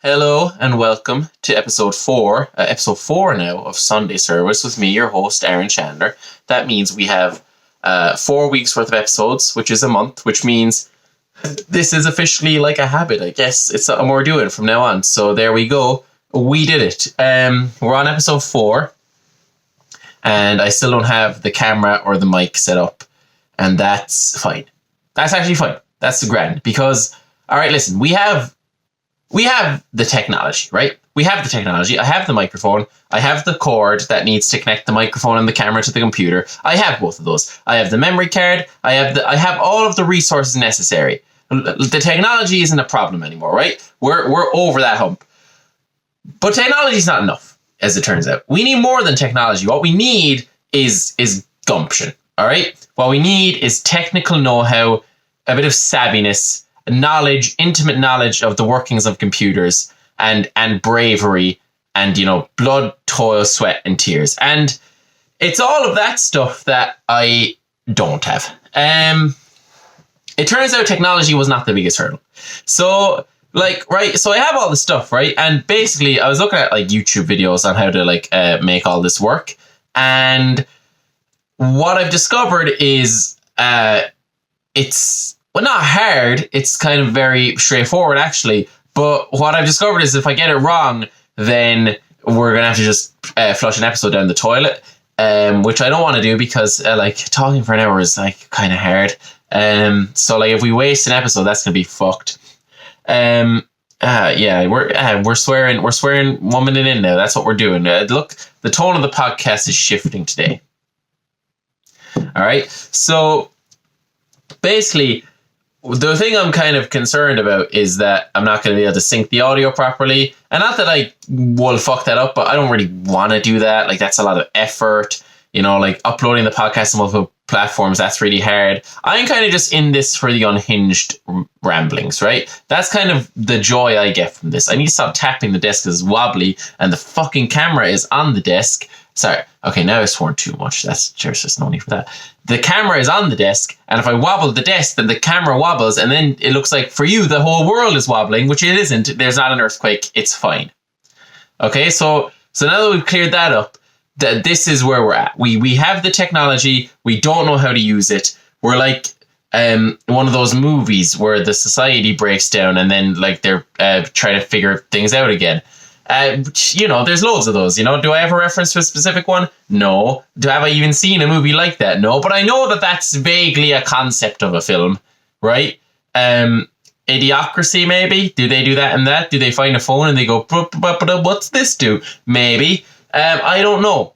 Hello and welcome to episode four now of Sunday Service with me, your host, Aaron Chandler. That means we have 4 weeks worth of episodes, which is a month, which means this is officially like a habit, I guess. It's something we're doing from now on. So there we go. We did it. We're on episode 4 and I still don't have the camera or the mic set up. And that's fine. That's actually fine. That's grand because, all right, listen, we have the technology, right? We have the technology. I have the microphone. I have the cord that needs to connect the microphone and the camera to the computer. I have both of those. I have the memory card. I have all of the resources necessary. The technology isn't a problem anymore, right? We're over that hump. But technology is not enough, as it turns out. We need more than technology. What we need is gumption, all right? What we need is technical know-how, a bit of savviness, knowledge, intimate knowledge of the workings of computers, and bravery, and blood, toil, sweat, and tears. And it's all of that stuff that I don't have. It turns out technology was not the biggest hurdle. So so I have all the stuff, right? And basically I was looking at YouTube videos on how to make all this work. And what I've discovered is it's not hard. It's kind of very straightforward, actually. But what I've discovered is if I get it wrong, then we're going to have to just flush an episode down the toilet, which I don't want to do because talking for an hour is kind of hard. So if we waste an episode, that's going to be fucked. We're swearing 1 minute in now. That's what we're doing. Look, the tone of the podcast is shifting today. All right. So basically, the thing I'm kind of concerned about is that I'm not going to be able to sync the audio properly. And not that I will fuck that up, but I don't really want to do that. That's a lot of effort. Uploading the podcast on multiple platforms, that's really hard. I'm kind of just in this for the unhinged ramblings, right? That's kind of the joy I get from this. I need to stop tapping the desk because it's wobbly and the fucking camera is on the desk. Sorry. Okay, now I've sworn too much. There's just no need for that. The camera is on the desk, and if I wobble the desk, then the camera wobbles, and then it looks like for you the whole world is wobbling, which it isn't. There's not an earthquake. It's fine. Okay, so now that we've cleared that up, this is where we're at. We have the technology. We don't know how to use it. We're like one of those movies where the society breaks down, and then they're trying to figure things out again. There's loads of those. Do I have a reference to a specific one? No. Have I even seen a movie like that? No. But I know that that's vaguely a concept of a film, right? Idiocracy, maybe? Do they do that and that? Do they find a phone and they go, what's this do? Maybe. I don't know.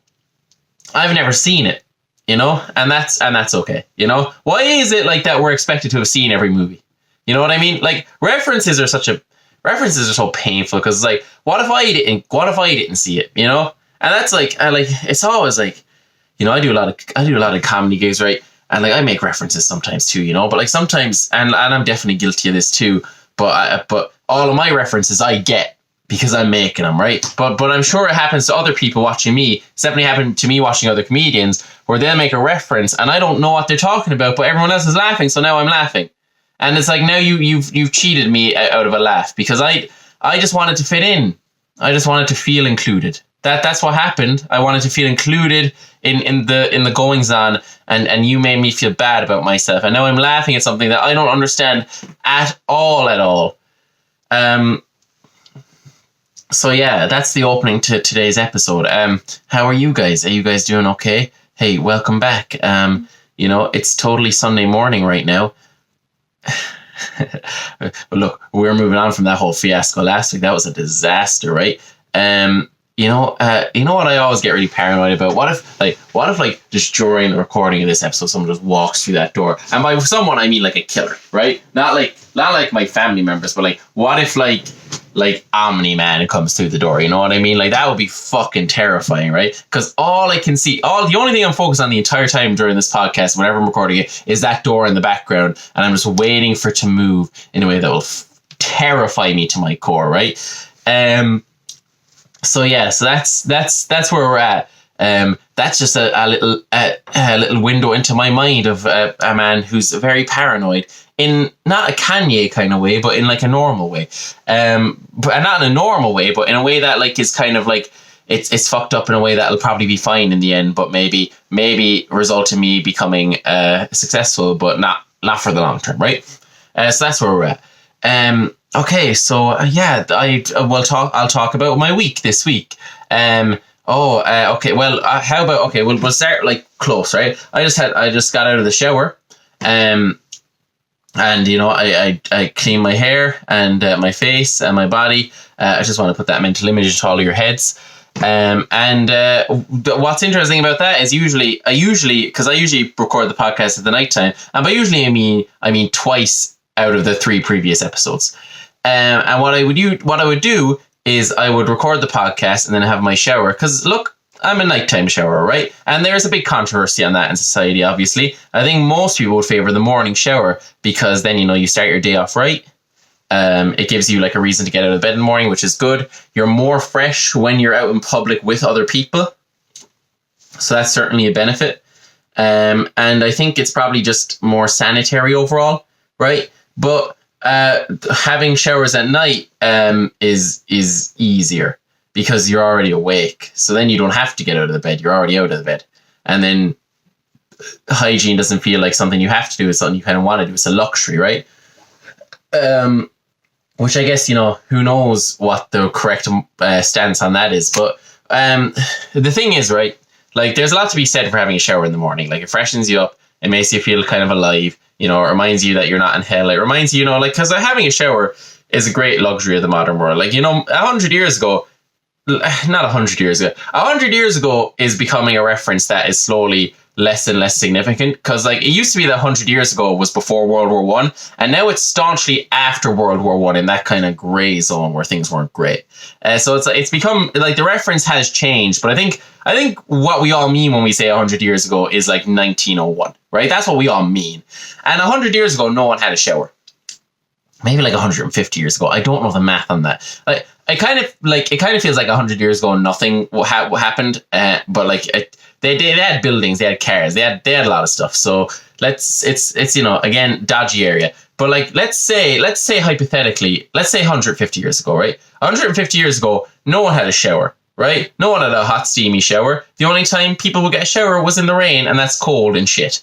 I've never seen it, and that's okay. Why is it like that we're expected to have seen every movie? You know what I mean? References are so painful because what if I didn't see it, and that's it's always I do a lot of comedy gigs, right? And I make references sometimes too, but sometimes, and I'm definitely guilty of this too, but all of my references I get because I'm making them, right? But I'm sure it happens to other people watching me. It's definitely happened to me watching other comedians where they'll make a reference and I don't know what they're talking about, but everyone else is laughing, so now I'm laughing. And it's now you've cheated me out of a laugh because I just wanted to fit in. I just wanted to feel included. That's what happened. I wanted to feel included in the goings on, and you made me feel bad about myself. And now I'm laughing at something that I don't understand at all. So yeah, that's the opening to today's episode. How are you guys? Are you guys doing okay? Hey, welcome back. It's totally Sunday morning right now. Look, we're moving on from that whole fiasco last week. That was a disaster, right? You know what I always get really paranoid about? What if just during the recording of this episode someone just walks through that door? And by someone I mean a killer, right? Not like my family members, but what if Omni-Man comes through the door, you know what I mean? That would be fucking terrifying, right? Because all I can see, the only thing I'm focused on the entire time during this podcast, whenever I'm recording it, is that door in the background, and I'm just waiting for it to move in a way that will terrify me to my core, right? So that's where we're at. That's just a little window into my mind of a man who's very paranoid, in not a Kanye kind of way, but in like a normal way. But not in a normal way, but in a way that like is kind of like it's fucked up in a way that'll probably be fine in the end, but maybe result in me becoming successful, but not for the long term, right? So that's where we're at. Okay, so I'll talk about my week this week. Okay. Well, how about, okay, we'll start like close, right? I just got out of the shower, and you know, I clean my hair and my face and my body. I just want to put that mental image to all of your heads. What's interesting about that is I usually record the podcast at the nighttime, and by usually I mean twice out of the 3 previous episodes. And what I would do is I would record the podcast and then have my shower. Because look, I'm a nighttime shower, right? And there's a big controversy on that in society, obviously. I think most people would favor the morning shower because then, you know, you start your day off right. It gives you like a reason to get out of bed in the morning, which is good. You're more fresh when you're out in public with other people. So that's certainly a benefit. And I think it's probably just more sanitary overall, right? But having showers at night is easier because you're already awake. So then you don't have to get out of the bed. You're already out of the bed. And then hygiene doesn't feel like something you have to do. It's something you kind of want to do. It's a luxury, right? Which I guess, you know, who knows what the correct stance on that is. But the thing is, right, like there's a lot to be said for having a shower in the morning. Like it freshens you up. It makes you feel kind of alive. You know, it reminds you that you're not in hell. It reminds you, you know, like, because having a shower is a great luxury of the modern world. Like, you know, 100 years ago, not 100 years ago, 100 years ago is becoming a reference that is slowly less and less significant, because like it used to be that 100 years ago was before World War One, and now it's staunchly after World War One in that kind of grey zone where things weren't great. So it's become like the reference has changed, but I think what we all mean when we say 100 years ago is like 1901, right? That's what we all mean. And 100 years ago, no one had a shower. Maybe like 150 years ago. I don't know the math on that. Like it kind of feels like 100 years ago nothing happened, but like they had buildings, they had cars, they had a lot of stuff. So it's you know, again, dodgy area. But like let's say hypothetically, let's say 150 years ago, right? 150 years ago, no one had a shower, right? No one had a hot steamy shower. The only time people would get a shower was in the rain, and that's cold and shit.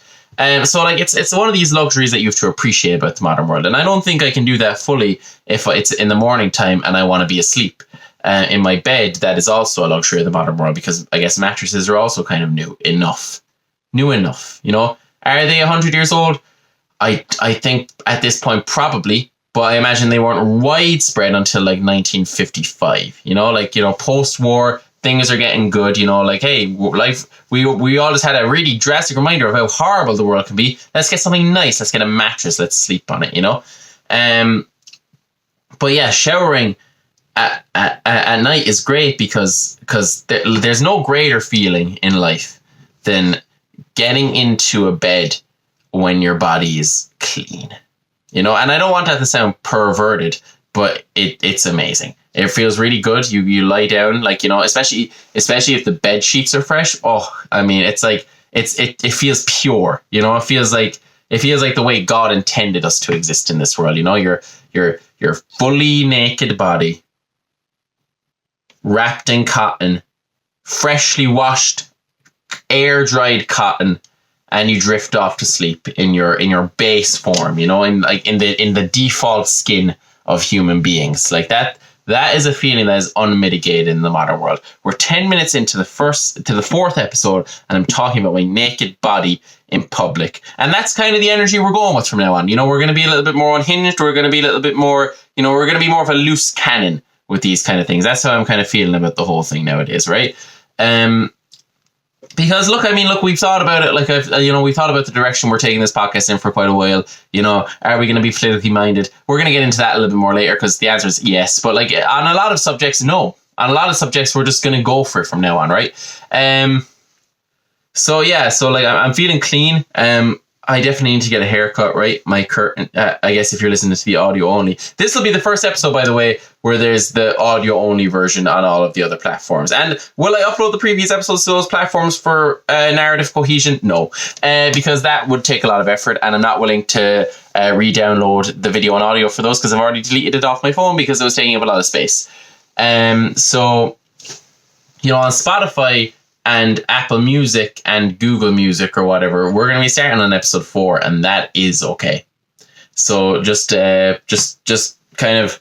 So like it's one of these luxuries that you have to appreciate about the modern world, and I don't think I can do that fully if it's in the morning time and I want to be asleep in my bed. That is also a luxury of the modern world, because I guess mattresses are also kind of new enough. You know, are they 100 years old? I think at this point probably, but I imagine they weren't widespread until like 1955. You know, like, you know, post-war. Things are getting good, you know, like, hey, life, we all just had a really drastic reminder of how horrible the world can be. Let's get something nice. Let's get a mattress. Let's sleep on it, you know? But yeah, showering at night is great because there's no greater feeling in life than getting into a bed when your body is clean, you know? And I don't want that to sound perverted, but it's amazing. It feels really good. You lie down, like, you know, especially if the bed sheets are fresh. Oh, I mean, it's like it feels pure. You know, it feels like the way God intended us to exist in this world. You know, your fully naked body, wrapped in cotton, freshly washed, air dried cotton, and you drift off to sleep in your base form. You know, in the default skin of human beings, like that. That is a feeling that is unmitigated in the modern world. We're 10 minutes into the 4th episode, and I'm talking about my naked body in public. And that's kind of the energy we're going with from now on. You know, we're going to be a little bit more unhinged. We're going to be a little bit more, you know, we're going to be more of a loose cannon with these kind of things. That's how I'm kind of feeling about the whole thing nowadays, right? Because look, we've thought about it. Like, we thought about the direction we're taking this podcast in for quite a while. You know, are we going to be politically minded? We're going to get into that a little bit more later, because the answer is yes. But like on a lot of subjects, no. On a lot of subjects, we're just going to go for it from now on, right? So yeah, so like I'm feeling clean. I definitely need to get a haircut, right? My curtain, I guess if you're listening to the audio only. This will be the first episode, by the way, where there's the audio only version on all of the other platforms. And will I upload the previous episodes to those platforms for narrative cohesion? No, because that would take a lot of effort, and I'm not willing to re-download the video and audio for those because I've already deleted it off my phone because it was taking up a lot of space. So, you know, on Spotify and Apple Music and Google Music or whatever, we're going to be starting on episode 4, and that is okay. So just kind of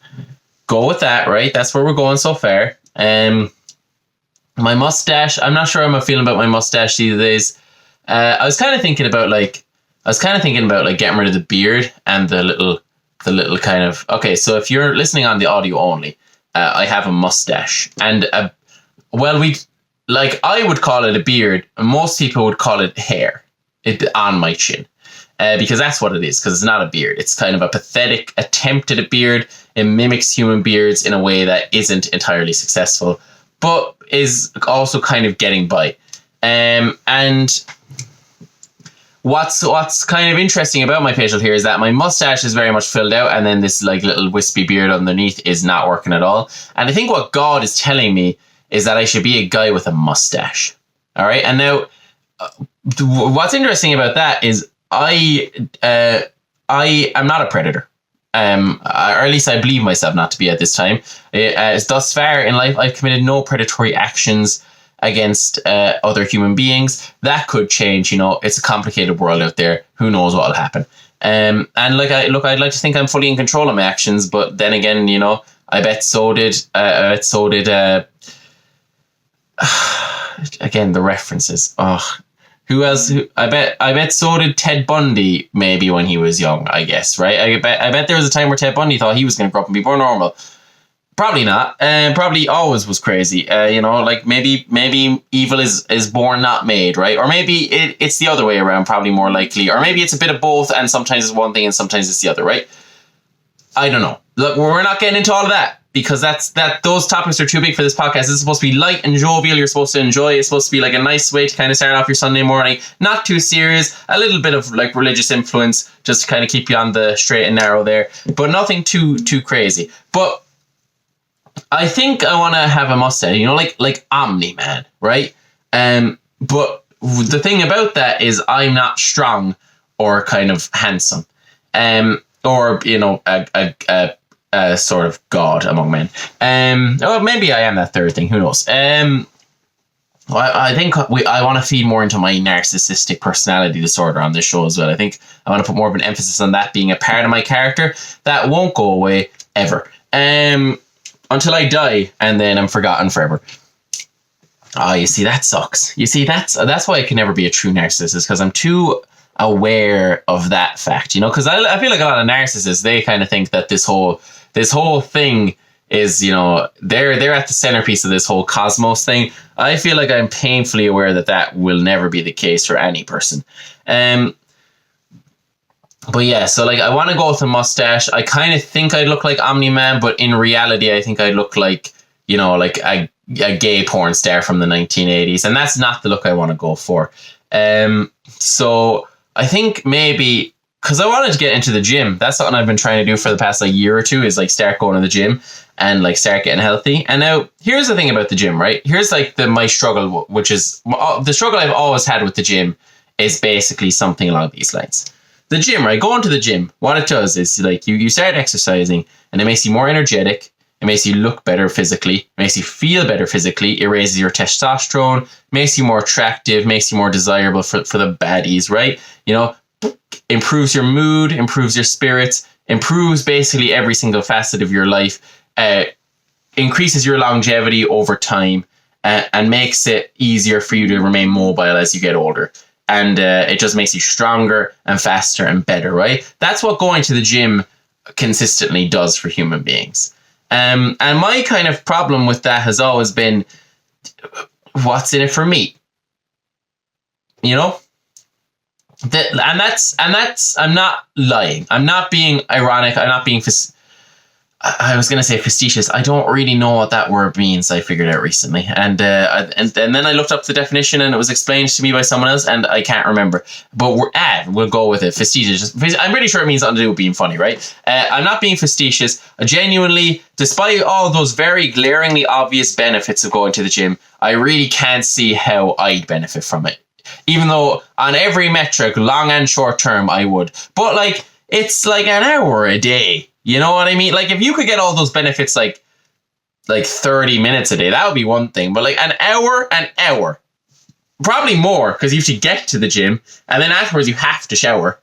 go with that, right? That's where we're going so far. My mustache, I'm not sure how I'm feeling about my mustache these days. I was kind of thinking about getting rid of the beard and the little kind of, okay, so if you're listening on the audio only, I have a mustache, and I would call it a beard. Most people would call it hair on my chin. Because that's what it is, because it's not a beard. It's kind of a pathetic attempt at a beard. It mimics human beards in a way that isn't entirely successful, but is also kind of getting by. And what's kind of interesting about my facial hair is that my mustache is very much filled out, and then this like little wispy beard underneath is not working at all. And I think what God is telling me is that I should be a guy with a mustache. All right. And now what's interesting about that is I am not a predator. Or at least I believe myself not to be at this time. Thus far in life, I've committed no predatory actions against other human beings. That could change, you know. It's a complicated world out there. Who knows what will happen? And I'd like to think I'm fully in control of my actions, but then again, you know, I bet so did again, the references. Who else? I bet so did Ted Bundy, maybe when he was young, I guess, right? I bet there was a time where Ted Bundy thought he was going to grow up and be more normal. Probably not. Probably always was crazy. You know, like maybe evil is born, not made, right? Or maybe it's the other way around, probably more likely. Or maybe it's a bit of both, and sometimes it's one thing and sometimes it's the other, right? I don't know. Look, we're not getting into all of that, because those topics are too big for this podcast. This is supposed to be light and jovial. You're supposed to enjoy. It's supposed to be like a nice way to kind of start off your Sunday morning. Not too serious. A little bit of like religious influence, just to kind of keep you on the straight and narrow there, but nothing too crazy. But I think I want to have a mustache, you know, like Omni-Man, right? But the thing about that is I'm not strong or kind of handsome, or you know, a sort of god among men. Or maybe I am that third thing. Who knows? I think I want to feed more into my narcissistic personality disorder on this show as well. I think I want to put more of an emphasis on that being a part of my character that won't go away ever. Until I die, and then I'm forgotten forever. Oh, you see, that sucks. You see, that's why I can never be a true narcissist, because I'm too aware of that fact, you know, because I feel like a lot of narcissists, they kind of think that this whole thing is, you know, they're at the centerpiece of this whole cosmos thing. I feel like I'm painfully aware that will never be the case for any person. But yeah, so like I want to go with a mustache. I kind of think I'd look like Omni-Man, but in reality, I think I'd look like, you know, like a gay porn star from the 1980s. And that's not the look I want to go for. So I think maybe, because I wanted to get into the gym. That's something I've been trying to do for the past like year or two, is like start going to the gym and like start getting healthy. And now here's the thing about the gym, right? Here's like my struggle, which is the struggle I've always had with the gym is basically something along these lines. The gym, right? Going to the gym, what it does is like you start exercising and it makes you more energetic. It makes you look better physically. It makes you feel better physically. It raises your testosterone, makes you more attractive, makes you more desirable for the baddies, right? You know, improves your mood, improves your spirits, improves basically every single facet of your life, increases your longevity over time, and makes it easier for you to remain mobile as you get older. And it just makes you stronger and faster and better, right? That's what going to the gym consistently does for human beings. And my kind of problem with that has always been, what's in it for me? You know? And that's I'm not lying. I'm not being ironic. I'm not being I was going to say facetious. I don't really know what that word means. I figured out recently. And then I looked up the definition and it was explained to me by someone else and I can't remember. But we'll go with it. Facetious. I'm pretty sure it means something to do with being funny, right? I'm not being facetious. Genuinely, despite all those very glaringly obvious benefits of going to the gym, I really can't see how I'd benefit from it. Even though on every metric, long and short term, I would. But like, it's like an hour a day. You know what I mean? Like if you could get all those benefits like 30 minutes a day, that would be one thing. But like an hour, probably more because you have to get to the gym and then afterwards you have to shower.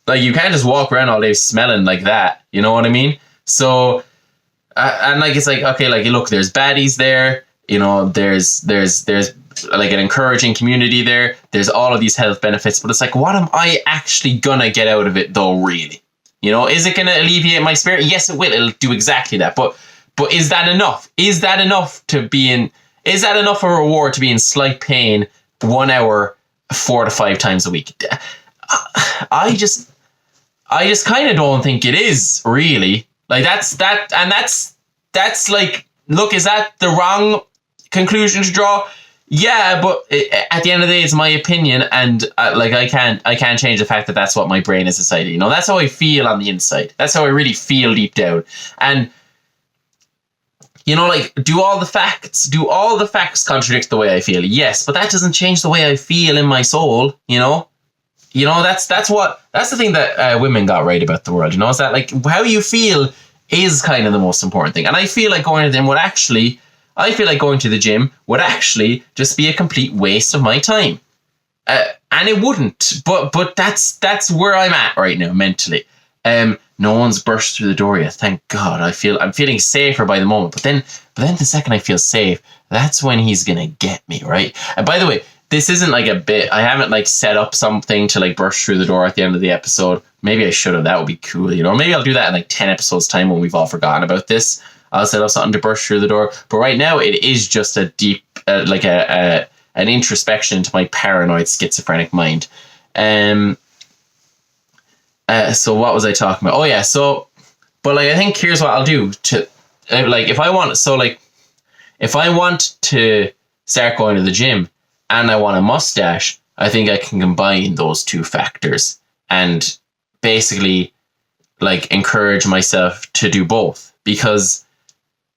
Like you can't just walk around all day smelling like that. You know what I mean? So, and like it's like, okay, like look, there's baddies there. You know, there's like an encouraging community there. There's all of these health benefits, but it's like, what am I actually gonna get out of it though, really? You know, is it going to alleviate my spirit? Yes, it will. It'll do exactly that. But is that enough? Is that enough a reward to be in slight pain 1 hour 4 to 5 times a week? I just kind of don't think it is really. Like that's like, look, is that the wrong conclusion to draw? Yeah, but at the end of the day, it's my opinion, and like I can't change the fact that that's what my brain has decided. You know, that's how I feel on the inside. That's how I really feel deep down. And you know, like, do all the facts contradict the way I feel? Yes, but that doesn't change the way I feel in my soul. You know, that's the thing that women got right about the world. You know, is that like how you feel is kind of the most important thing. And I feel like going to them I feel like going to the gym would actually just be a complete waste of my time. And it wouldn't. But that's where I'm at right now mentally. No one's burst through the door yet, thank God. I'm feeling safer by the moment. But then the second I feel safe, that's when he's gonna get me, right? And by the way, this isn't like a bit. I haven't like set up something to like burst through the door at the end of the episode. Maybe I should have. That would be cool, you know. Maybe I'll do that in like 10 episodes time when we've all forgotten about this. I'll set up something to burst through the door. But right now, it is just a deep, like an introspection into my paranoid schizophrenic mind. So what was I talking about? Oh yeah. So, but like I think here's what I'll do to, like if I want to start going to the gym and I want a mustache, I think I can combine those two factors and basically like encourage myself to do both. Because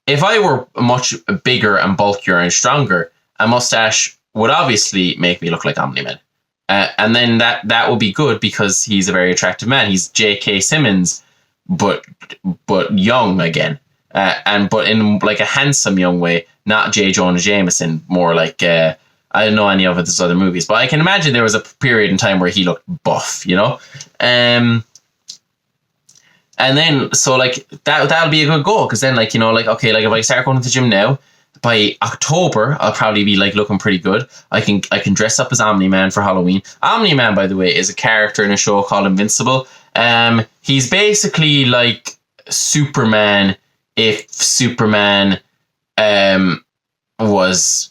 if I were much bigger and bulkier and stronger, a mustache would obviously make me look like Omni-Man. And then that would be good because he's a very attractive man. He's J.K. Simmons, but young again. But in like a handsome young way, not J. Jonah Jameson, more like, I don't know any of his other movies, but I can imagine there was a period in time where he looked buff, you know? And then, so like that'll be a good goal because then, like, you know, like, okay, like if I start going to the gym now, by October I'll probably be like looking pretty good. I can dress up as Omni-Man for Halloween. Omni-Man, by the way, is a character in a show called Invincible. He's basically like Superman if Superman was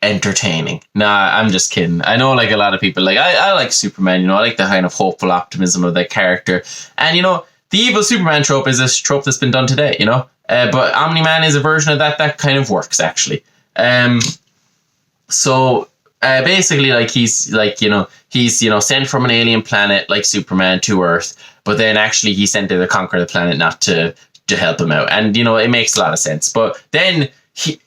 entertaining. Nah, I'm just kidding. I know like a lot of people like I like Superman, you know, I like the kind of hopeful optimism of that character. And you know, the evil Superman trope is a trope that's been done today, you know. But Omni-Man is a version of that kind of works actually. So basically like he's sent from an alien planet like Superman to Earth, but then actually he's sent there to conquer the planet, not to help him out. And you know, it makes a lot of sense. But then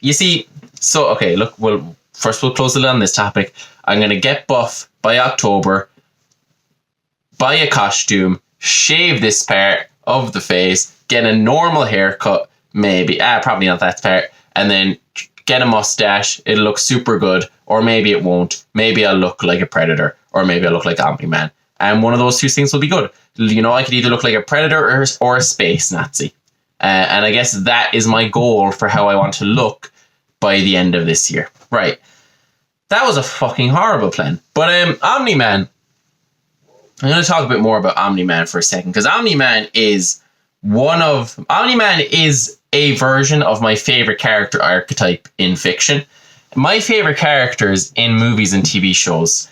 you see, so okay, look, we'll close the lid on this topic. I'm gonna get buff by October, buy a costume, shave this part of the face, get a normal haircut, maybe, probably not that part, and then get a mustache. It'll look super good, or maybe it won't. Maybe I'll look like a Predator, or maybe I'll look like Omni-Man. And one of those two things will be good. You know, I could either look like a Predator or a space Nazi. And I guess that is my goal for how I want to look by the end of this year. Right. That was a fucking horrible plan. But Omni-Man, I'm going to talk a bit more about Omni-Man for a second, because Omni-Man is a version of my favorite character archetype in fiction. My favorite characters in movies and TV shows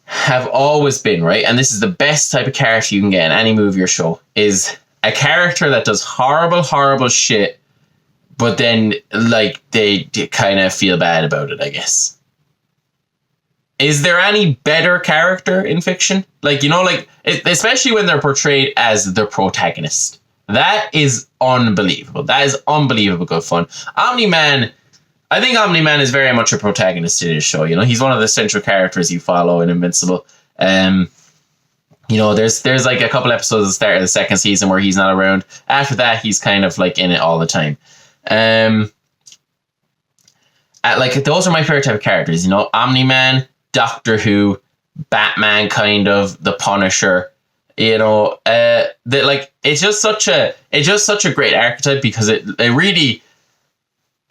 have always been, right, and this is the best type of character you can get in any movie or show, is a character that does horrible shit, but then like they kind of feel bad about it, I guess. Is there any better character in fiction? Like, like especially when they're portrayed as the protagonist. That is unbelievable. That is unbelievable good fun. Omni-Man, I think Omni-Man is very much a protagonist in his show. He's one of the central characters you follow in Invincible. There's like a couple episodes at the start of the second season where he's not around. After that, he's kind of like in it all the time. Like those are my favorite type of characters. Omni-Man, Doctor Who, Batman, kind of the Punisher. It's just such a great archetype because it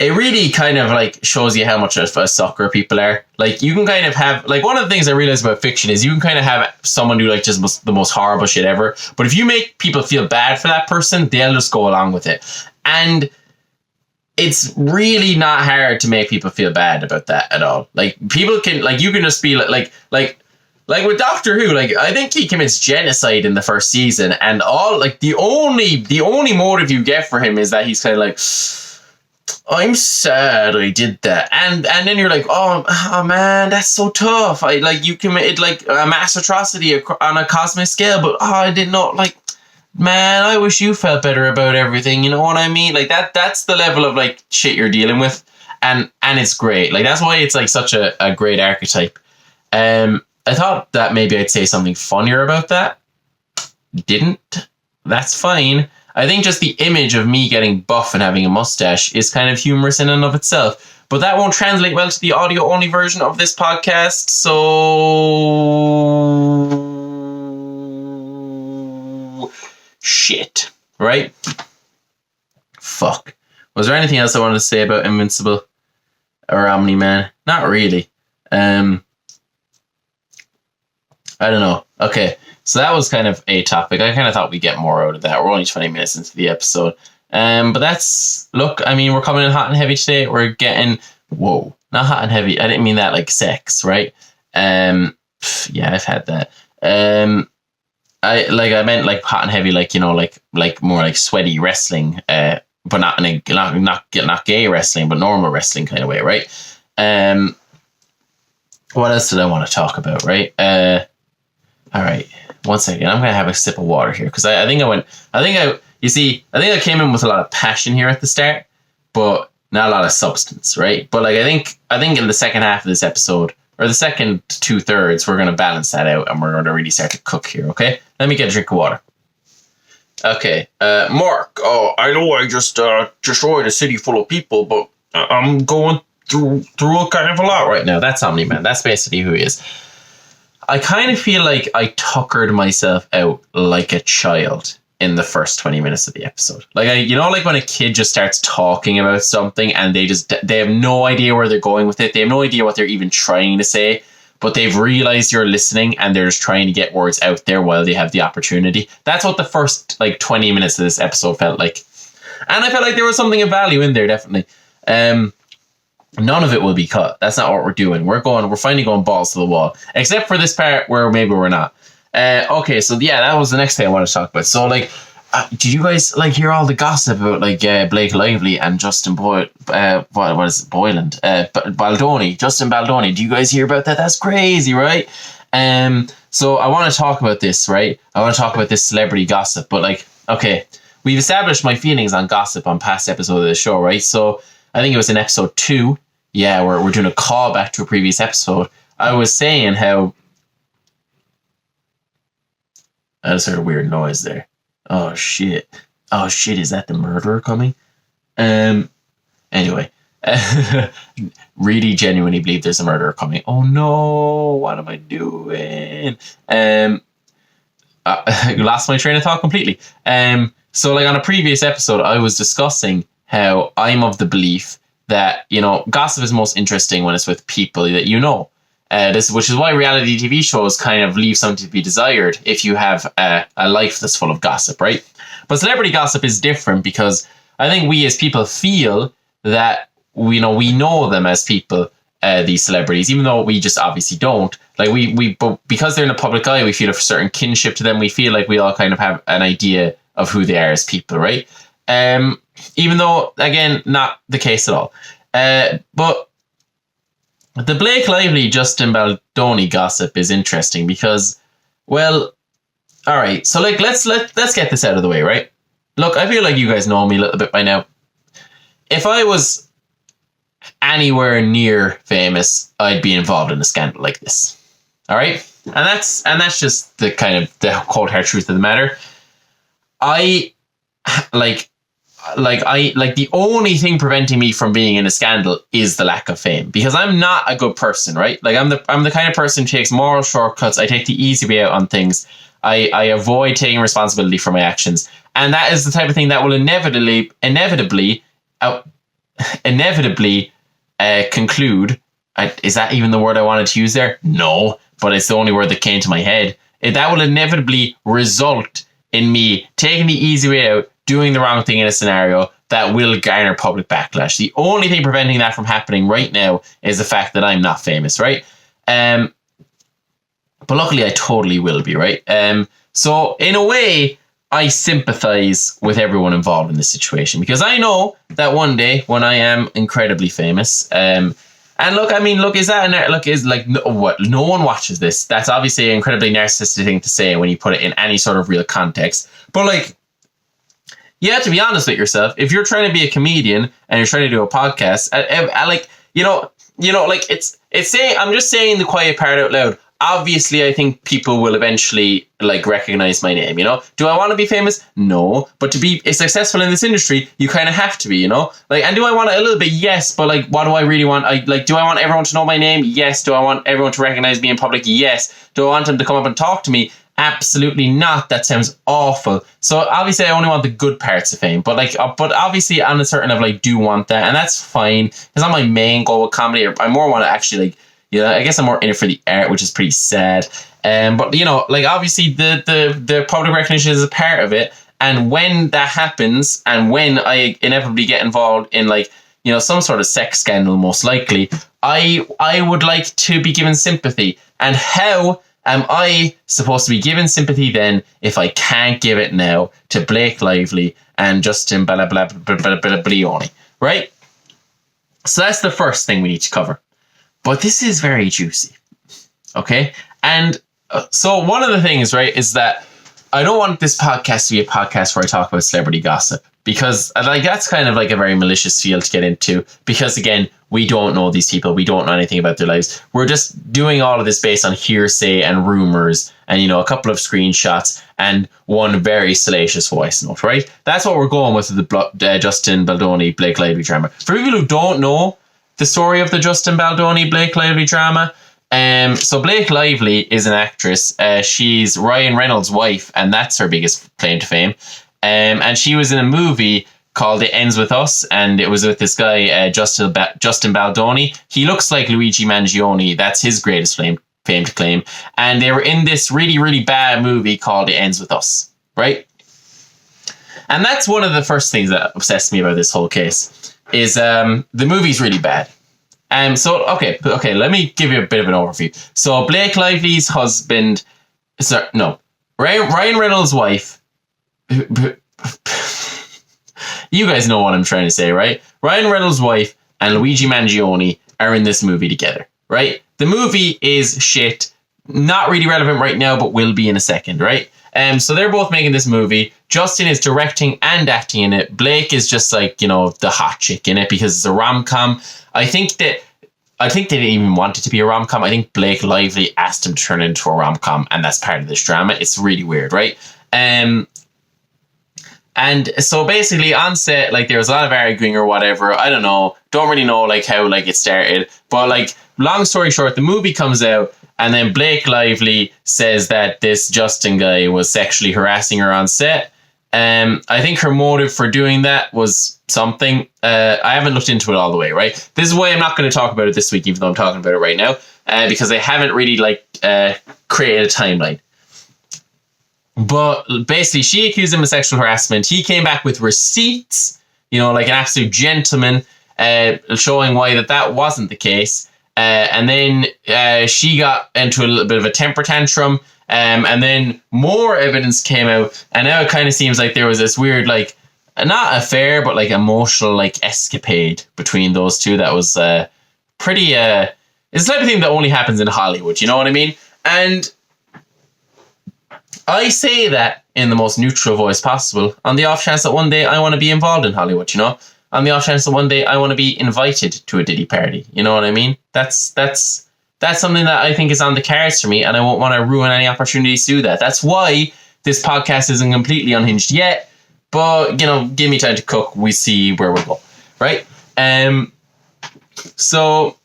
really kind of like shows you how much of a sucker people are. Like you can kind of have like one of the things I realized about fiction is you can kind of have someone do like just the most horrible shit ever, but if you make people feel bad for that person, they'll just go along with it. And it's really not hard to make people feel bad about that at all. Like people can like you can just be like with Doctor Who, like I think he commits genocide in the first season, and all like the only motive you get for him is that he's kind of like, I'm sad I did that, and then you're like, oh man, that's so tough. You committed like a mass atrocity on a cosmic scale, but I didn't know. Like, man, I wish you felt better about everything. You know what I mean? Like that's the level of like shit you're dealing with, and it's great. Like that's why it's like such a great archetype. I thought that maybe I'd say something funnier about that. Didn't. That's fine. I think just the image of me getting buff and having a mustache is kind of humorous in and of itself. But that won't translate well to the audio-only version of this podcast, so... shit. Right? Fuck. Was there anything else I wanted to say about Invincible? Or Omni-Man? Not really. I don't know. Okay, so that was kind of a topic. I kind of thought we'd get more out of that. We're only 20 minutes into the episode. But that's... Look, I mean, we're coming in hot and heavy today. We're getting... Whoa. Not hot and heavy. I didn't mean that like sex, right? Yeah, I've had that. I meant like hot and heavy, like, like more like sweaty wrestling, but not gay wrestling, but normal wrestling kind of way, right? What else did I want to talk about, right? All right, 1 second. I'm gonna have a sip of water here because I think I came in with a lot of passion here at the start, but not a lot of substance, right? But like I think in the second half of this episode, or the second 2/3, we're gonna balance that out and we're gonna really start to cook here. Okay, let me get a drink of water. Okay, Mark. Oh, I know I just destroyed a city full of people, but I'm going through kind of a lot right now. That's Omni-Man. That's basically who he is. I kind of feel like I tuckered myself out like a child in the first 20 minutes of the episode. Like, like when a kid just starts talking about something and they have no idea where they're going with it. They have no idea what they're even trying to say, but they've realized you're listening and they're just trying to get words out there while they have the opportunity. That's what the first like 20 minutes of this episode felt like. And I felt like there was something of value in there, definitely. None of it will be cut. That's not what we're doing. We're finally going balls to the wall. Except for this part where maybe we're not. Okay, so yeah, that was the next thing I want to talk about. So like, did you guys like hear all the gossip about like Blake Lively and Justin Boyland? Baldoni, Justin Baldoni. Do you guys hear about that? That's crazy, right? So I want to talk about this, right? I want to talk about this celebrity gossip, but like, okay, we've established my feelings on gossip on past episodes of the show, right? So I think it was in episode 2. Yeah, we're doing a callback to a previous episode. I was saying how I just heard a weird noise there. Oh shit! Is that the murderer coming? Anyway, really genuinely believe there's a murderer coming. Oh no! What am I doing? I lost my train of thought completely. So like on a previous episode, I was discussing how I'm of the belief that, gossip is most interesting when it's with people that you know. Which is why reality TV shows kind of leave something to be desired if you have a life that's full of gossip, right? But celebrity gossip is different because I think we as people feel that we know them as people, these celebrities, even though we just obviously don't. Like but because they're in the public eye, we feel a certain kinship to them. We feel like we all kind of have an idea of who they are as people, right? Even though, again, not the case at all. But the Blake Lively, Justin Baldoni gossip is interesting because, well, all right. So like, let's get this out of the way, right? Look, I feel like you guys know me a little bit by now. If I was anywhere near famous, I'd be involved in a scandal like this. All right, and that's just the kind of the cold hard truth of the matter. I like the only thing preventing me from being in a scandal is the lack of fame, because I'm not a good person, right? Like I'm the kind of person who takes moral shortcuts. I take the easy way out on things. I avoid taking responsibility for my actions, and that is the type of thing that will inevitably conclude. Is that even the word I wanted to use there? No, but it's the only word that came to my head. That will inevitably result in me taking the easy way out, doing the wrong thing in a scenario that will garner public backlash. The only thing preventing that from happening right now is the fact that I'm not famous, right? But luckily I totally will be, right? So in a way, I sympathize with everyone involved in this situation, because I know that one day when I am incredibly famous, and look, I mean, look, is like, what? No one watches this. That's obviously an incredibly narcissistic thing to say when you put it in any sort of real context. But like, you have to be honest with yourself. If you're trying to be a comedian and you're trying to do a podcast, like it's saying, I'm just saying the quiet part out loud. Obviously, I think people will eventually like recognize my name, you know? Do I want to be famous? No. But to be successful in this industry, you kind of have to be, you know? Like, and do I want it a little bit? Yes. But like, what do I really want? Do I want everyone to know my name? Yes. Do I want everyone to recognize me in public? Yes. Do I want them to come up and talk to me? Absolutely not. That sounds awful. So obviously I only want the good parts of fame, but like, but obviously on a certain level, I do want that. And that's fine. It's not my main goal with comedy. I more want to actually like, yeah, I guess I'm more in it for the art, which is pretty sad. But you know, like obviously the public recognition is a part of it. And when that happens, and when I inevitably get involved in like, you know, some sort of sex scandal, most likely, I would like to be given sympathy. And how am I supposed to be given sympathy then if I can't give it now to Blake Lively and Justin Baldoni, right? So that's the first thing we need to cover. But this is very juicy, okay? And so one of the things, right, is that I don't want this podcast to be a podcast where I talk about celebrity gossip, because like that's kind of like a very malicious field to get into, because again, we don't know these people. We don't know anything about their lives. We're just doing all of this based on hearsay and rumors and, you know, a couple of screenshots and one very salacious voice note, right? That's what we're going with the Justin Baldoni, Blake Lively drama. For people who don't know the story of the Justin Baldoni, Blake Lively drama. So Blake Lively is an actress. She's Ryan Reynolds' wife, and that's her biggest claim to fame. And she was in a movie called It Ends With Us, and it was with this guy, Justin Baldoni. He looks like Luigi Mangione. That's his greatest fame to claim. And they were in this really, really bad movie called It Ends With Us, right? And that's one of the first things that obsessed me about this whole case. Is the movie's really bad. So okay, let me give you a bit of an overview. So Blake Lively's husband, Ryan Reynolds' wife, you guys know what I'm trying to say, right? Ryan Reynolds' wife and Luigi Mangione are in this movie together, right? The movie is shit, not really relevant right now, but will be in a second, right? So they're both making this movie. Justin is directing and acting in it. Blake is just like, you know, the hot chick in it because it's a rom-com. I think they didn't even want it to be a rom-com. I think Blake Lively asked him to turn it into a rom-com, and that's part of this drama. It's really weird, right? And so basically on set, like there was a lot of arguing or whatever. I don't know. Don't really know like how like it started. But like long story short, the movie comes out. And then Blake Lively says that this Justin guy was sexually harassing her on set. I think her motive for doing that was something. I haven't looked into it all the way, right? This is why I'm not going to talk about it this week, even though I'm talking about it right now, because I haven't really created a timeline. But basically, she accused him of sexual harassment. He came back with receipts, you know, like an absolute gentleman, showing why that wasn't the case. And then she got into a little bit of a temper tantrum, And then more evidence came out, and now it kind of seems like there was this weird, like, not affair, but like emotional, like, escapade between those two that was pretty, it's the type of thing that only happens in Hollywood, you know what I mean? And I say that in the most neutral voice possible, on the off chance that one day I want to be involved in Hollywood, you know? On the off chance that one day I want to be invited to a Diddy party, you know what I mean? That's something that I think is on the cards for me, and I won't want to ruin any opportunities to do that. That's why this podcast isn't completely unhinged yet, but, you know, give me time to cook, we see where we'll go, right? So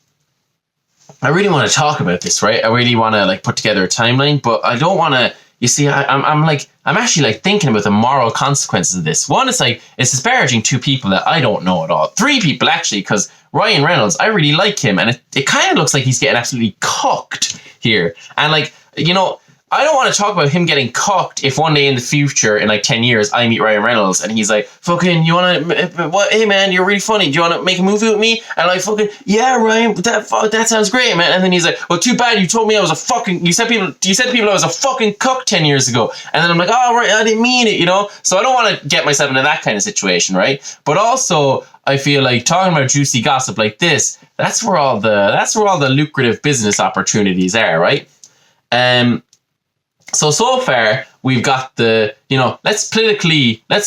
I really want to talk about this, right? I really want to, like, put together a timeline, but I don't want to, you see, I'm actually, like, thinking about the moral consequences of this. One, it's like, it's disparaging two people that I don't know at all. Three people, actually, because Ryan Reynolds, I really like him, and it kind of looks like he's getting absolutely cocked here. And, like, you know, I don't want to talk about him getting cocked if one day in the future, in like 10 years, I meet Ryan Reynolds and he's like, fucking, you want to, what? Hey man, you're really funny. Do you want to make a movie with me? And like, fucking, yeah, Ryan, that sounds great, man. And then he's like, well, too bad you told me I was a fucking, you said to people I was a fucking cock 10 years ago. And then I'm like, oh, right, I didn't mean it, you know? So I don't want to get myself into that kind of situation, right? But also, I feel like talking about juicy gossip like this, that's where all the lucrative business opportunities are, right? So far, we've got the, you know, let's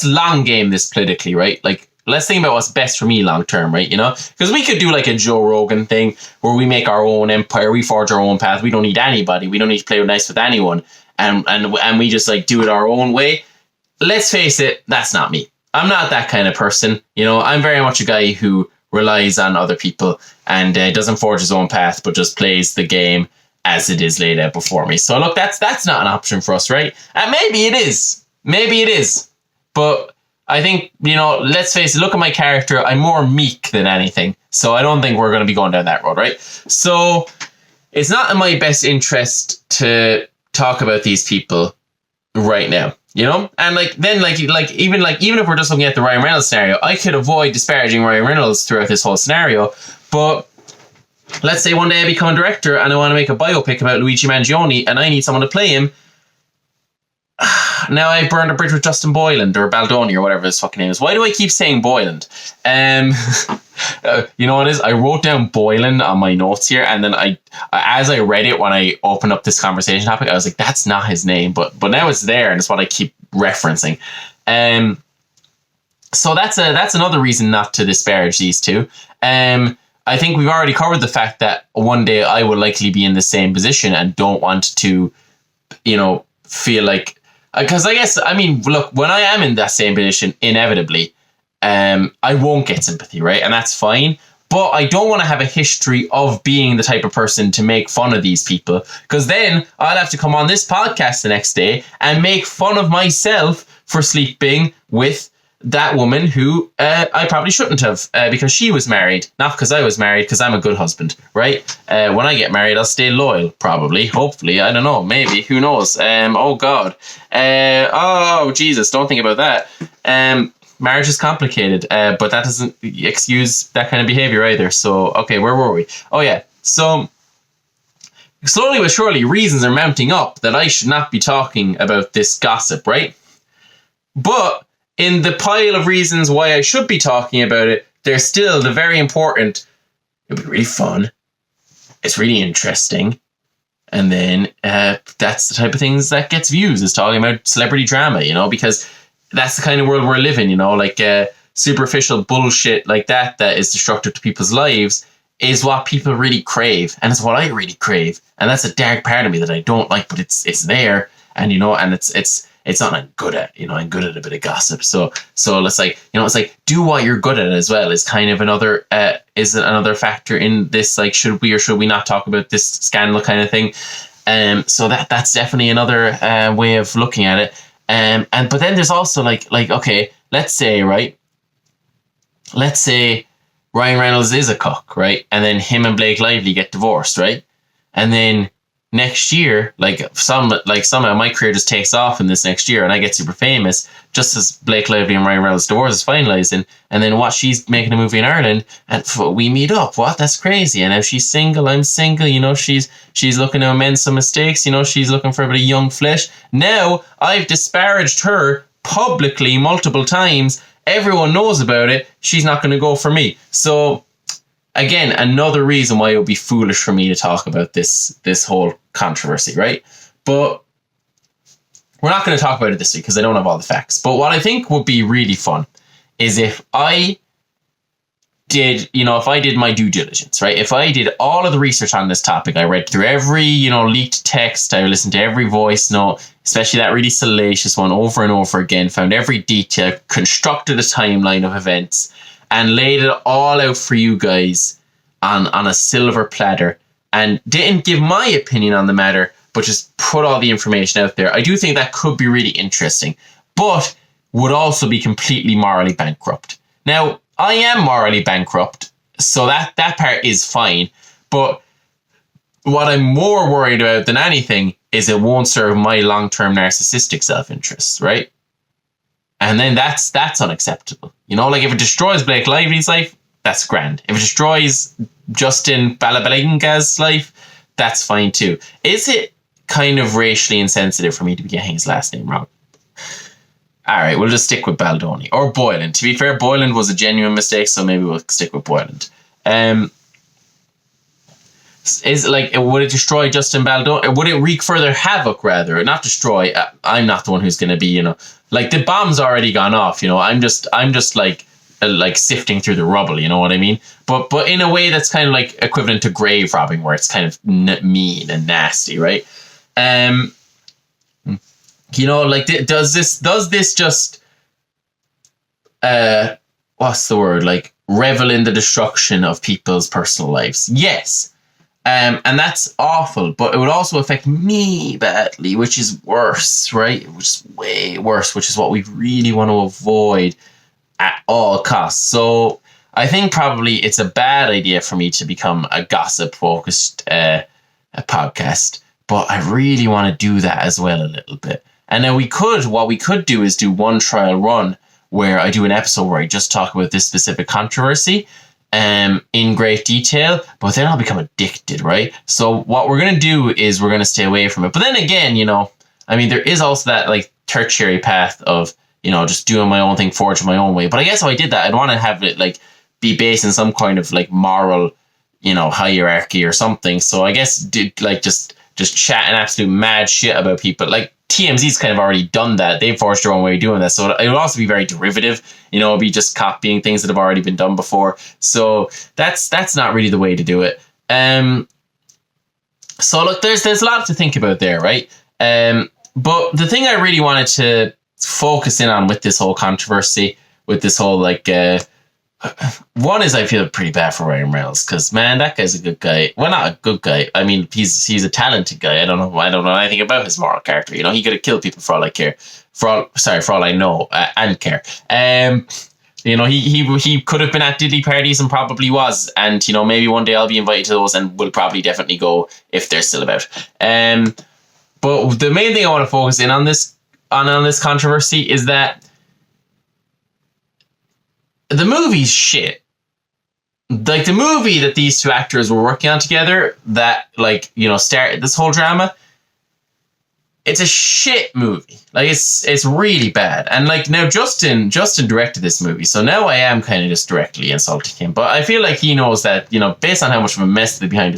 long game this politically, right? Like, let's think about what's best for me long term, right? You know, because we could do like a Joe Rogan thing where we make our own empire, we forge our own path. We don't need anybody. We don't need to play nice with anyone. And we just like do it our own way. Let's face it, that's not me. I'm not that kind of person. You know, I'm very much a guy who relies on other people and doesn't forge his own path, but just plays the game as it is laid out before me. So look, that's not an option for us, right? And maybe it is. But I think, you know, let's face it, look at my character. I'm more meek than anything. So I don't think we're going to be going down that road, right? So it's not in my best interest to talk about these people right now, you know? And like, then even if we're just looking at the Ryan Reynolds scenario, I could avoid disparaging Ryan Reynolds throughout this whole scenario. But let's say one day I become a director and I want to make a biopic about Luigi Mangione and I need someone to play him. Now I've burned a bridge with Justin Boyland or Baldoni or whatever his fucking name is. Why do I keep saying Boyland? You know what it is? I wrote down Boylan on my notes here, and then as I read it when I opened up this conversation topic, I was like, that's not his name, but now it's there and it's what I keep referencing. So that's another reason not to disparage these two. I think we've already covered the fact that one day I will likely be in the same position and don't want to, you know, feel like, because I guess, I mean, look, when I am in that same position, inevitably, I won't get sympathy, right? And that's fine. But I don't want to have a history of being the type of person to make fun of these people, because then I'll have to come on this podcast the next day and make fun of myself for sleeping with that woman who I probably shouldn't have, because she was married, not because I was married, because I'm a good husband, right? When I get married, I'll stay loyal, probably, hopefully, I don't know, maybe, who knows? Oh God, oh Jesus, don't think about that. Marriage is complicated, but that doesn't excuse that kind of behavior either. So, okay, where were we? Oh yeah, so slowly but surely, reasons are mounting up that I should not be talking about this gossip, right? But in the pile of reasons why I should be talking about it, there's still the very important, it'll be really fun, it's really interesting, and then that's the type of things that gets views, is talking about celebrity drama, you know, because that's the kind of world we're living, you know, like superficial bullshit like that is destructive to people's lives is what people really crave, and it's what I really crave, and that's a dark part of me that I don't like, but it's there, and you know, and it's not I'm good at, you know, I'm good at a bit of gossip. So it's like, you know, it's like, do what you're good at as well is kind of another factor in this, like, should we or should we not talk about this scandal kind of thing. So that's definitely another way of looking at it. But then there's also like, okay, let's say Ryan Reynolds is a cuck, right? And then him and Blake Lively get divorced, right? And then next year, some of my career just takes off in this next year and I get super famous, just as Blake Lively and Ryan Reynolds' divorce is finalising, and then what, she's making a movie in Ireland and we meet up. What? That's crazy. And now she's single, I'm single, you know, she's looking to amend some mistakes, you know, she's looking for a bit of young flesh. Now I've disparaged her publicly multiple times. Everyone knows about it. She's not going to go for me. So again, another reason why it would be foolish for me to talk about this whole controversy, right? But we're not going to talk about it this week because I don't have all the facts. But what I think would be really fun is if I did my due diligence, right? If I did all of the research on this topic, I read through every, leaked text, I listened to every voice note, especially that really salacious one, over and over again, found every detail, constructed a timeline of events, and laid it all out for you guys on a silver platter, and didn't give my opinion on the matter, but just put all the information out there. I do think that could be really interesting, but would also be completely morally bankrupt. Now, I am morally bankrupt, so that part is fine. But what I'm more worried about than anything is it won't serve my long-term narcissistic self-interest, right? And then that's unacceptable. If it destroys Blake Lively's life, that's grand. If it destroys Justin Balabalinga's life, that's fine too. Is it kind of racially insensitive for me to be getting his last name wrong? All right, we'll just stick with Baldoni or Boylan. To be fair, Boylan was a genuine mistake, so maybe we'll stick with Boylan. Would it destroy Justin Baldoni? Would it wreak further havoc, rather? Not destroy. I'm not the one who's going to be, the bomb's already gone off. I'm just like sifting through the rubble. You know what I mean? But in a way that's kind of like equivalent to grave robbing, where it's kind of mean and nasty, right? Does this just what's the word? Revel in the destruction of people's personal lives? Yes. And that's awful, but it would also affect me badly, which is worse, right? Which is way worse, which is what we really want to avoid at all costs. So I think probably it's a bad idea for me to become a gossip-focused podcast, but I really want to do that as well a little bit. And then what we could do is do one trial run where I do an episode where I just talk about this specific controversy in great detail, but then I'll become addicted, right? So what we're going to do is we're going to stay away from it. But then again, there is also that tertiary path of, just doing my own thing, forging my own way. But I guess if I did that, I'd want to have it be based in some kind of moral, hierarchy or something. So I guess just chatting absolute mad shit about people. TMZ's kind of already done that. They've forged their own way of doing that. So it would also be very derivative. It'll be just copying things that have already been done before. So that's not really the way to do it. So look, there's a lot to think about there, right? But the thing I really wanted to focus in on with this whole controversy, with this whole one is I feel pretty bad for Ryan Reynolds, because man, that guy's a good guy. Well, not a good guy. I mean, he's a talented guy. I don't know anything about his moral character. He could have killed people for all I care. For all I know and care. He could have been at Diddy parties and probably was. And maybe one day I'll be invited to those and will probably definitely go if they're still about. But the main thing I want to focus in on this controversy is that the movie's shit. The movie that these two actors were working on together that, started this whole drama, it's a shit movie. It's really bad. And, now Justin directed this movie, so now I am kind of just directly insulting him. But I feel like he knows that, based on how much of a mess the behind the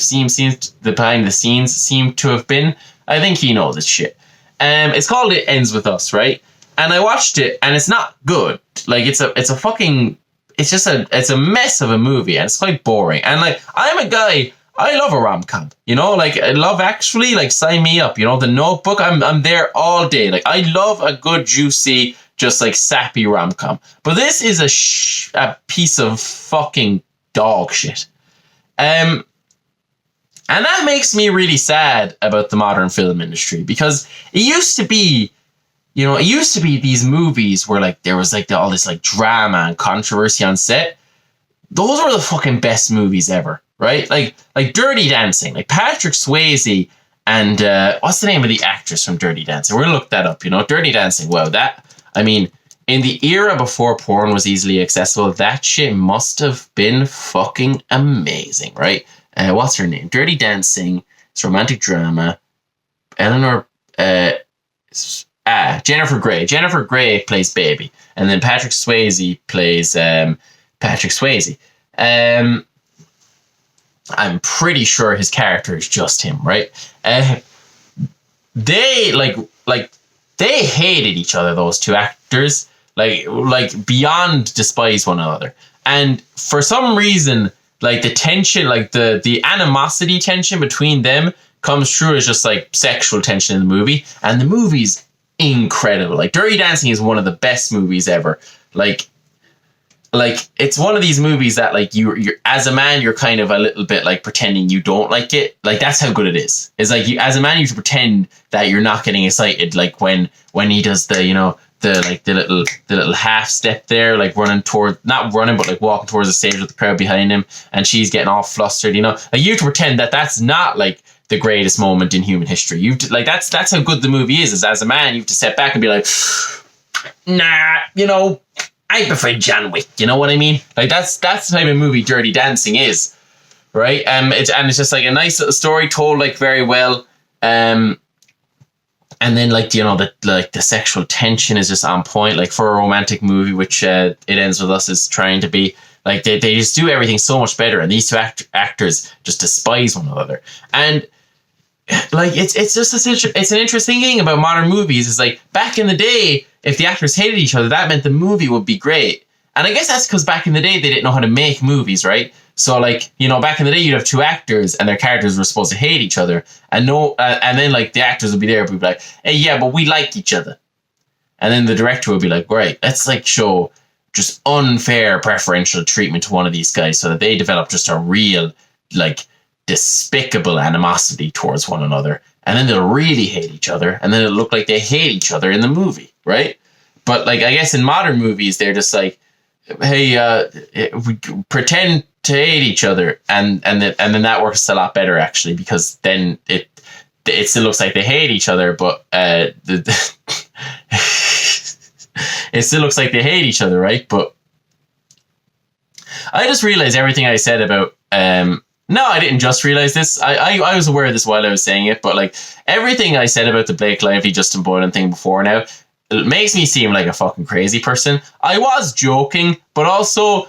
scenes seem to have been, I think he knows it's shit. It's called It Ends With Us, right? And I watched it, and it's not good. It's a mess of a movie, and it's quite boring. And I'm a guy, I love a rom-com, I Love Actually, sign me up, The Notebook, I'm there all day. I love a good, juicy, just sappy rom-com. But this is a piece of fucking dog shit. And that makes me really sad about the modern film industry, because it used to be these movies where there was all this drama and controversy on set. Those were the fucking best movies ever, right? Like Dirty Dancing, Patrick Swayze And what's the name of the actress from Dirty Dancing? We're gonna look that up. Dirty Dancing. Wow, in the era before porn was easily accessible, that shit must have been fucking amazing, right? What's her name? Dirty Dancing. It's romantic drama. Jennifer Grey. Jennifer Grey plays Baby, and then Patrick Swayze plays Patrick Swayze. I'm pretty sure his character is just him, right? They they hated each other. Those two actors, like beyond despise one another, and for some reason, like the tension, like the animosity tension between them comes through as just like sexual tension in the movie, and the movie's incredible. Like Dirty Dancing is one of the best movies ever. Like it's one of these movies that like you're as a man you're kind of a little bit like pretending you don't like it. Like that's how good it is. It's like you as a man you have to pretend that you're not getting excited. Like when he does the the little half step there, like not running but like walking towards the stage with the crowd behind him, and she's getting all flustered. Like you have to pretend that that's not like the greatest moment in human history. You like that's how good the movie is. As a man, you have to step back and be like, nah, I prefer John Wick. You know what I mean? Like that's the type of movie Dirty Dancing is, right? It's just like a nice little story told like very well. And then like the sexual tension is just on point. Like for a romantic movie, which it ends with us is trying to be. Like they just do everything so much better, and these two actors just despise one another. And like it's an interesting thing about modern movies is like back in the day, if the actors hated each other, that meant the movie would be great. And I guess that's because back in the day they didn't know how to make movies, right? So like back in the day you'd have two actors and their characters were supposed to hate each other, and then like the actors would be there, would be like, hey, yeah, but we like each other, and then the director would be like, right, let's like show just unfair preferential treatment to one of these guys so that they develop just a real like despicable animosity towards one another, and then they'll really hate each other, and then it'll look like they hate each other in the movie, right? But like I guess in modern movies they're just like, hey, we pretend to hate each other, and then that works a lot better actually, because then it still looks like they hate each other, but it still looks like they hate each other, right? But I just realized everything I said about no, I didn't just realize this. I was aware of this while I was saying it, but like everything I said about the Blake Lively Justin Boylan thing before now, it makes me seem like a fucking crazy person. I was joking, but also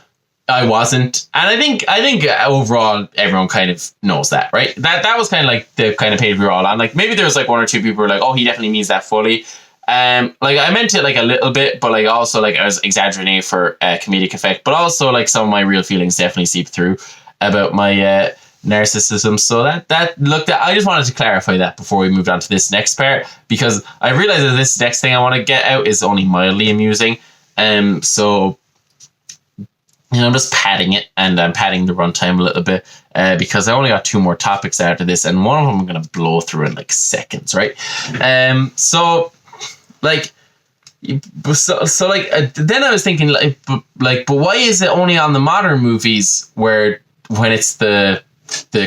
I wasn't. And I think overall everyone kind of knows that, right? That was kind of like the kind of page we were all on. Like maybe there was like one or two people who were like, oh, he definitely means that fully. Like I meant it like a little bit, but like also like I was exaggerating it for comedic effect, but also like some of my real feelings definitely seep through about my narcissism. So I just wanted to clarify that before we moved on to this next part, because I realized that this next thing I want to get out is only mildly amusing. So I'm just padding it, and I'm padding the runtime a little bit because I only got two more topics after this, and one of them I'm going to blow through in like seconds, right? So like, then I was thinking but why is it only on the modern movies when it's the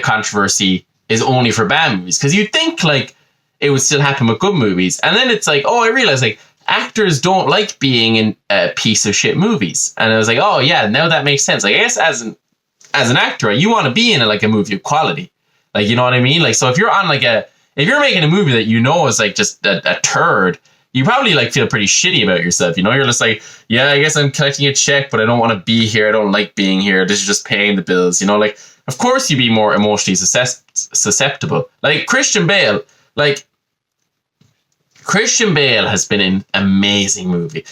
controversy is only for bad movies? Because you'd think like it would still happen with good movies, and then it's like, oh, I realized like actors don't like being in piece of shit movies, and I was like, oh yeah, now that makes sense. Like I guess as an actor, right, you want to be in a movie of quality, like, you know what I mean? Like, so if you're making a movie that is like just a turd, you probably like feel pretty shitty about yourself. You're just like, yeah, I guess I'm collecting a check, but I don't want to be here. I don't like being here. This is just paying the bills. Like, of course you'd be more emotionally susceptible. Like Christian Bale has been in amazing movie.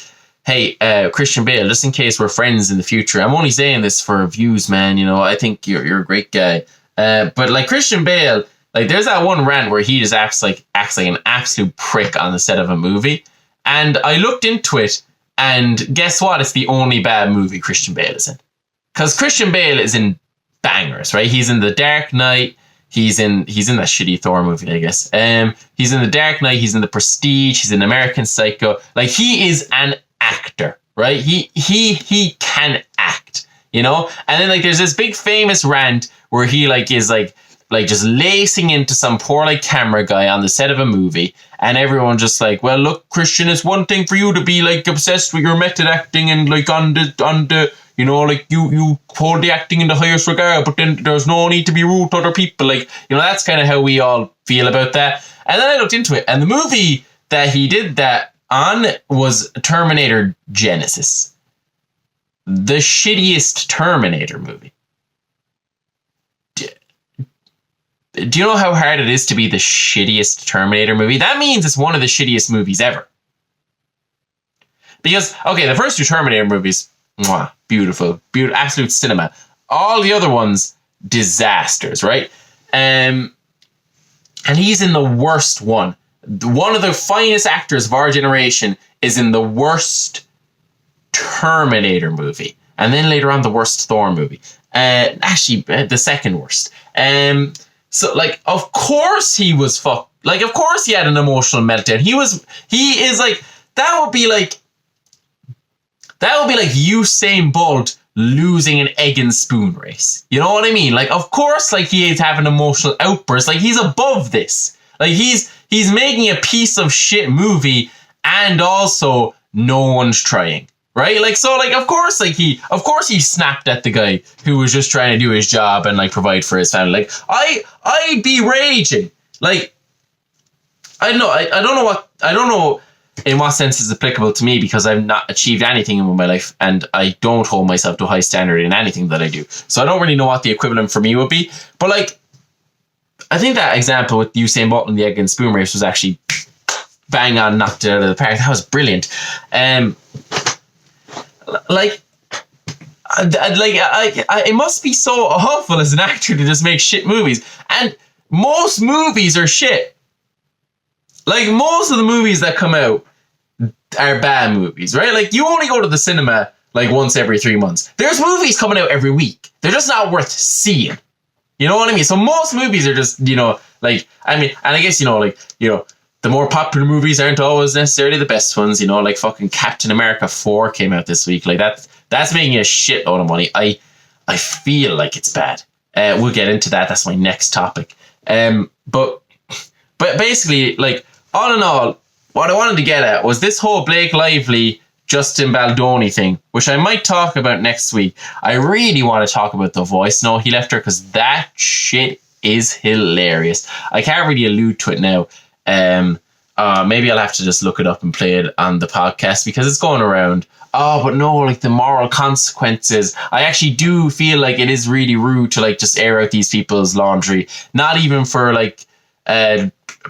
Hey, Christian Bale, just in case we're friends in the future, I'm only saying this for views, man. I think you're a great guy. But like Christian Bale, like there's that one rant where he just acts like an absolute prick on the set of a movie. And I looked into it, and guess what? It's the only bad movie Christian Bale is in. Because Christian Bale is in bangers, right? He's in The Dark Knight. He's in that shitty Thor movie, I guess. He's in The Dark Knight. He's in The Prestige. He's in American Psycho. Like, he is an actor, right? He can act, And then like there's this big famous rant where he like is like like just lacing into some poor like camera guy on the set of a movie, and everyone just like, well, look, Christian, it's one thing for you to be like obsessed with your method acting and like on the you know, like you hold the acting in the highest regard, but then there's no need to be rude to other people. Like, you know, that's kind of how we all feel about that. And then I looked into it, and the movie that he did that on was Terminator Genesis, the shittiest Terminator movie. Do you know how hard it is to be the shittiest Terminator movie? That means it's one of the shittiest movies ever. Because, okay, the first two Terminator movies, mwah, beautiful, absolute cinema. All the other ones, disasters, right? And he's in the worst one. One of the finest actors of our generation is in the worst Terminator movie. And then later on, the worst Thor movie. Actually, the second worst. So, like, of course he was fucked. Like, of course he had an emotional meltdown. He is like, that would be like Usain Bolt losing an egg and spoon race. You know what I mean? Like, of course, like, he is having emotional outbursts. Like, he's above this. Like, he's making a piece of shit movie, and also no one's trying. Right? Like, so, like, of course he snapped at the guy who was just trying to do his job and, like, provide for his family. Like, I'd be raging. Like, I don't know in what sense is applicable to me, because I've not achieved anything in my life, and I don't hold myself to a high standard in anything that I do. So I don't really know what the equivalent for me would be. But, like, I think that example with Usain Bolt and the egg and spoon race was actually bang on, knocked it out of the park. That was brilliant. It must be so awful as an actor to just make shit movies. And most movies are shit. Like, most of the movies that come out are bad movies, right? Like, you only go to the cinema like once every 3 months. There's movies coming out every week. They're just not worth seeing. You know what I mean? So most movies are just, you know, like, I mean, and I guess, you know, like, you know, the more popular movies aren't always necessarily the best ones, you know, like fucking Captain America 4 came out this week. Like, that's making a shit load of money. I feel like it's bad. We'll get into that. That's my next topic. But basically, like, all in all, what I wanted to get at was this whole Blake Lively, Justin Baldoni thing, which I might talk about next week. I really want to talk about The Voice. No, he left her, because that shit is hilarious. I can't really allude to it now. Maybe I'll have to just look it up and play it on the podcast, because it's going around. Oh, but no, like, the moral consequences. I actually do feel like it is really rude to, like, just air out these people's laundry. Not even for, like,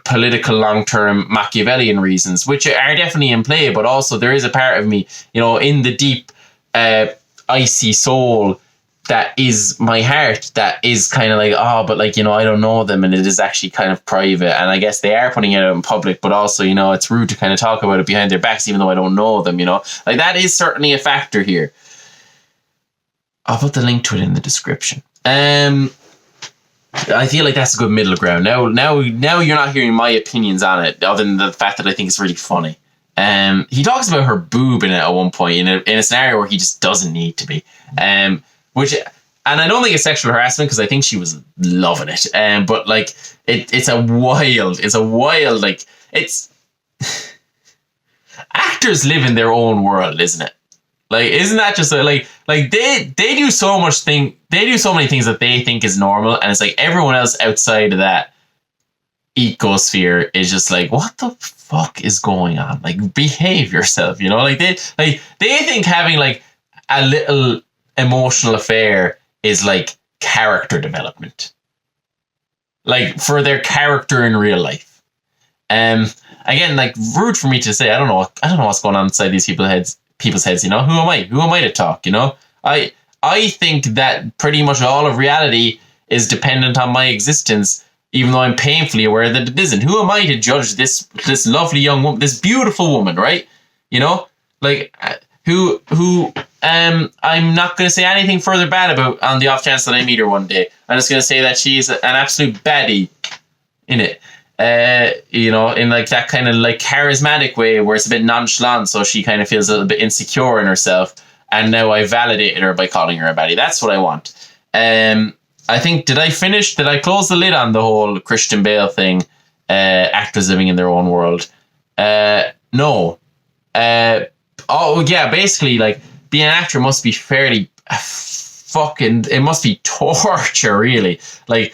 political long-term Machiavellian reasons, which are definitely in play, but also there is a part of me, you know, in the deep, icy soul that is my heart, that is kind of like, oh, but, like, you know, I don't know them, and it is actually kind of private, and I guess they are putting it out in public, but also, you know, it's rude to kind of talk about it behind their backs, even though I don't know them, you know, like, that is certainly a factor here. I'll put the link to it in the description. I feel like that's a good middle ground. Now you're not hearing my opinions on it, other than the fact that I think it's really funny. He talks about her boob in it at one point, in a scenario where he just doesn't need to be. And I don't think it's sexual harassment, because I think she was loving it. But, like, it's a wild, like, it's actors live in their own world, isn't it? Like, isn't that just like they do so many things that they think is normal, and it's like everyone else outside of that ecosphere is just like, what the fuck is going on? Like, behave yourself, you know? Like, they think having, like, a little emotional affair is, like, character development, like, for their character in real life. Again, like, rude for me to say. I don't know what's going on inside these people's heads, you know. Who am I to talk, you know? I think that pretty much all of reality is dependent on my existence, even though I'm painfully aware that it isn't. Who am I to judge this lovely young woman, this beautiful woman, right? You know, like, who I'm not going to say anything further bad about on the off chance that I meet her one day. I'm just going to say that she's an absolute baddie in it. You know, in, like, that kind of, like, charismatic way where it's a bit nonchalant, so she kind of feels a little bit insecure in herself. And now I validated her by calling her a baddie. That's what I want. I think, did I close the lid on the whole Christian Bale thing? Actors living in their own world. No. Oh, yeah, basically, like, being an actor must be fairly it must be torture, really. Like,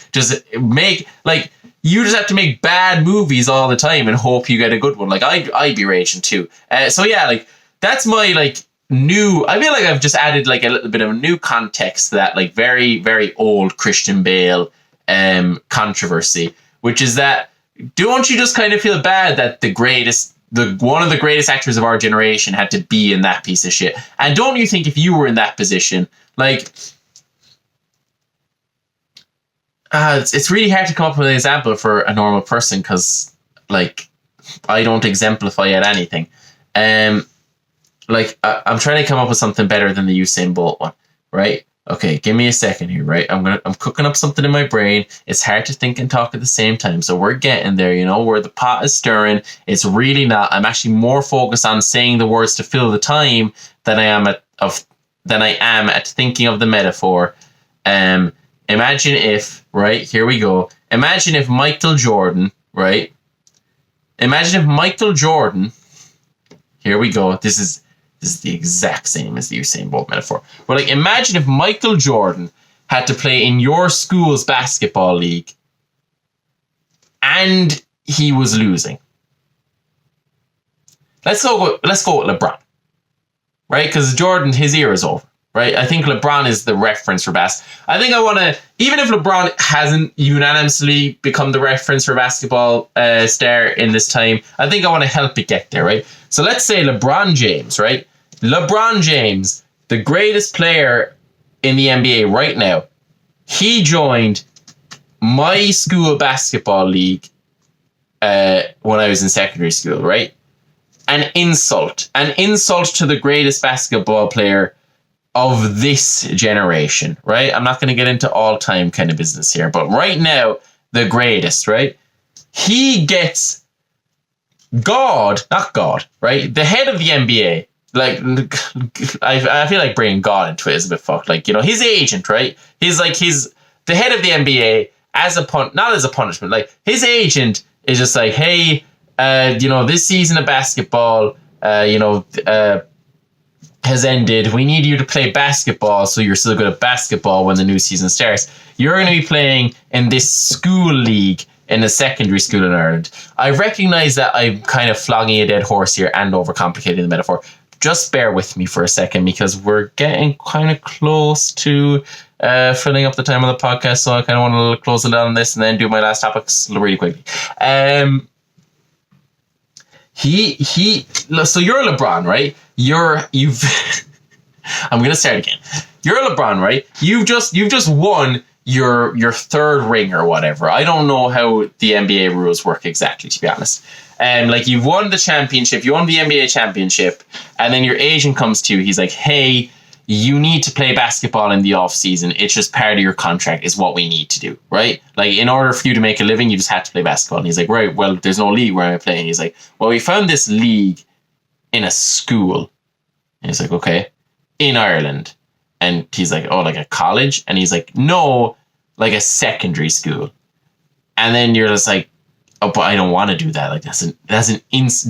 you just have to make bad movies all the time and hope you get a good one. Like, I'd be raging too. So yeah, like, that's my, like, I feel like I've just added, like, a little bit of a new context to that, like, very, very old Christian Bale controversy, which is that, don't you just kind of feel bad that one of the greatest actors of our generation had to be in that piece of shit? And don't you think if you were in that position, like, it's really hard to come up with an example for a normal person because, like, I don't exemplify at anything. Like, I'm trying to come up with something better than the Usain Bolt one, right? Okay, give me a second here, right? I'm cooking up something in my brain. It's hard to think and talk at the same time, so we're getting there, where the pot is stirring. It's really not. I'm actually more focused on saying the words to fill the time than I am at thinking of the metaphor. Imagine if, right? Here we go. Imagine if Michael Jordan, right? Imagine if Michael Jordan. Here we go. This is the exact same as the Usain Bolt metaphor. But, like, imagine if Michael Jordan had to play in your school's basketball league and he was losing. Let's go with LeBron, right? Because Jordan, his era is over, right? I think LeBron is the reference for I think I want to, even if LeBron hasn't unanimously become the reference for basketball star in this time, I think I want to help it get there, right? So let's say LeBron James, right? LeBron James, the greatest player in the NBA right now, he joined my school basketball league when I was in secondary school, right? An insult to the greatest basketball player of this generation, right? I'm not going to get into all-time kind of business here, but right now, the greatest, right? He gets not God, right? The head of the NBA, like, I feel like bringing God into it is a bit fucked. Like, his agent, right? He's the head of the NBA not as a punishment. Like, his agent is just like, hey, this season of basketball, has ended. We need you to play basketball so you're still good at basketball when the new season starts. You're going to be playing in this school league in a secondary school in Ireland. I recognise that I'm kind of flogging a dead horse here and overcomplicating the metaphor. Just bear with me for a second because we're getting kind of close to filling up the time of the podcast, so I kind of want to close it down on this and then do my last topics really quickly. So you're LeBron, right? I'm gonna start again. You're LeBron, right? You've just won your third ring or whatever. I don't know how the NBA rules work exactly, to be honest. Like, you've won the championship, you won the NBA championship, and then your agent comes to you. He's like, hey, you need to play basketball in the off season. It's just part of your contract. Is what we need to do, right? Like, in order for you to make a living, you just have to play basketball. And he's like, right, well, there's no league where I'm playing. He's like, well, we found this league in a school. And he's like, okay, in Ireland. And he's like, oh, like a college? And he's like, no, like a secondary school. And then you're just like, oh, but I don't want to do that. Like,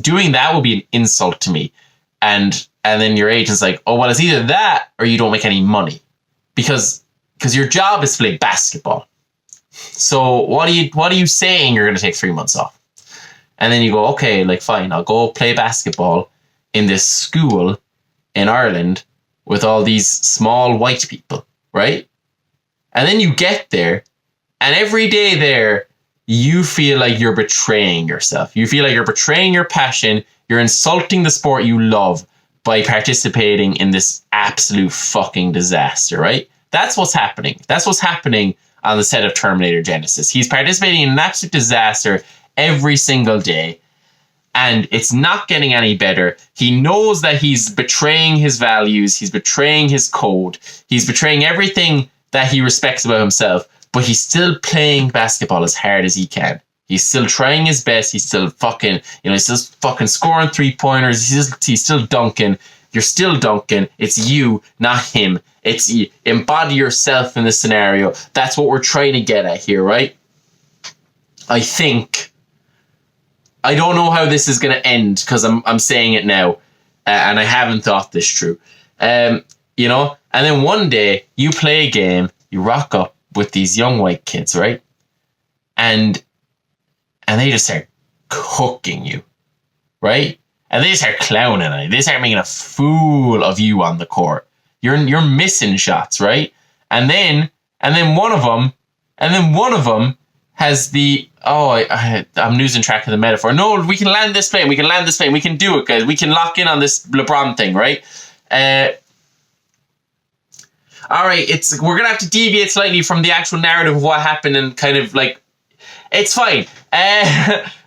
doing that would be an insult to me. And then your agent's like, oh, well, it's either that or you don't make any money because your job is to play basketball. So what are you saying you're going to take 3 months off? And then you go, okay, like, fine, I'll go play basketball in this school in Ireland with all these small white people, right? And then you get there, and every day there, you feel like you're betraying yourself. You feel like you're betraying your passion. You're insulting the sport you love by participating in this absolute fucking disaster, right? That's what's happening. That's what's happening on the set of Terminator Genisys. He's participating in an absolute disaster every single day, and it's not getting any better. He knows that he's betraying his values. He's betraying his code. He's betraying everything that he respects about himself, but he's still playing basketball as hard as he can. He's still trying his best. He's still fucking, he's still fucking scoring 3-pointers. He's still dunking. You're still dunking. It's you, not him. It's you embody yourself in this scenario. That's what we're trying to get at here, right? I think. I don't know how this is going to end because I'm saying it now, and I haven't thought this through. You know, and then one day you play a game, you rock up with these young white kids, right? And they just start cooking you, right? And they start clowning on you. They start making a fool of you on the court. You're missing shots, right? And then one of them has the I'm losing track of the metaphor. No, we can land this plane. We can land this plane. We can do it, guys. We can lock in on this LeBron thing, right? All right, we're gonna have to deviate slightly from the actual narrative of what happened and kind of like, it's fine.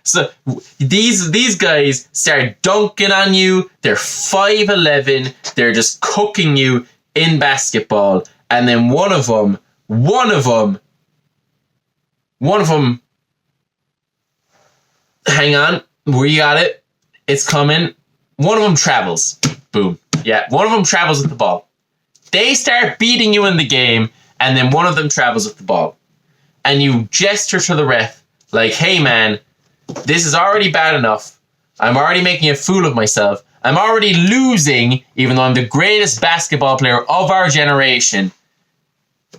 So these guys start dunking on you. They're 5'11". They're just cooking you in basketball, and then one of them. Hang on, we got it. It's coming. One of them travels. Boom. Yeah, one of them travels with the ball. They start beating you in the game, and then one of them travels with the ball. And you gesture to the ref like, hey man, this is already bad enough. I'm already making a fool of myself. I'm already losing, even though I'm the greatest basketball player of our generation.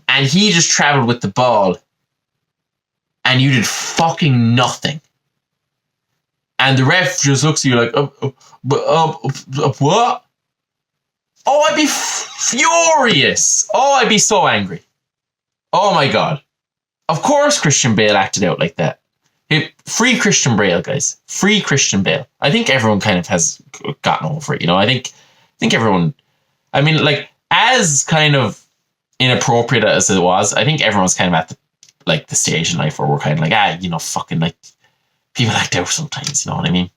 And he just traveled with the ball. And you did fucking nothing. And the ref just looks at you like, what? Oh, I'd be furious. Oh, I'd be so angry. Oh my God. Of course Christian Bale acted out like that. Free Christian Bale, guys. Free Christian Bale. I think everyone kind of has gotten over it, you know. I think everyone, I mean, like, as kind of inappropriate as it was, I think everyone's kind of at the stage in life where we're kind of like, you know, fucking like, people act out sometimes, you know what I mean?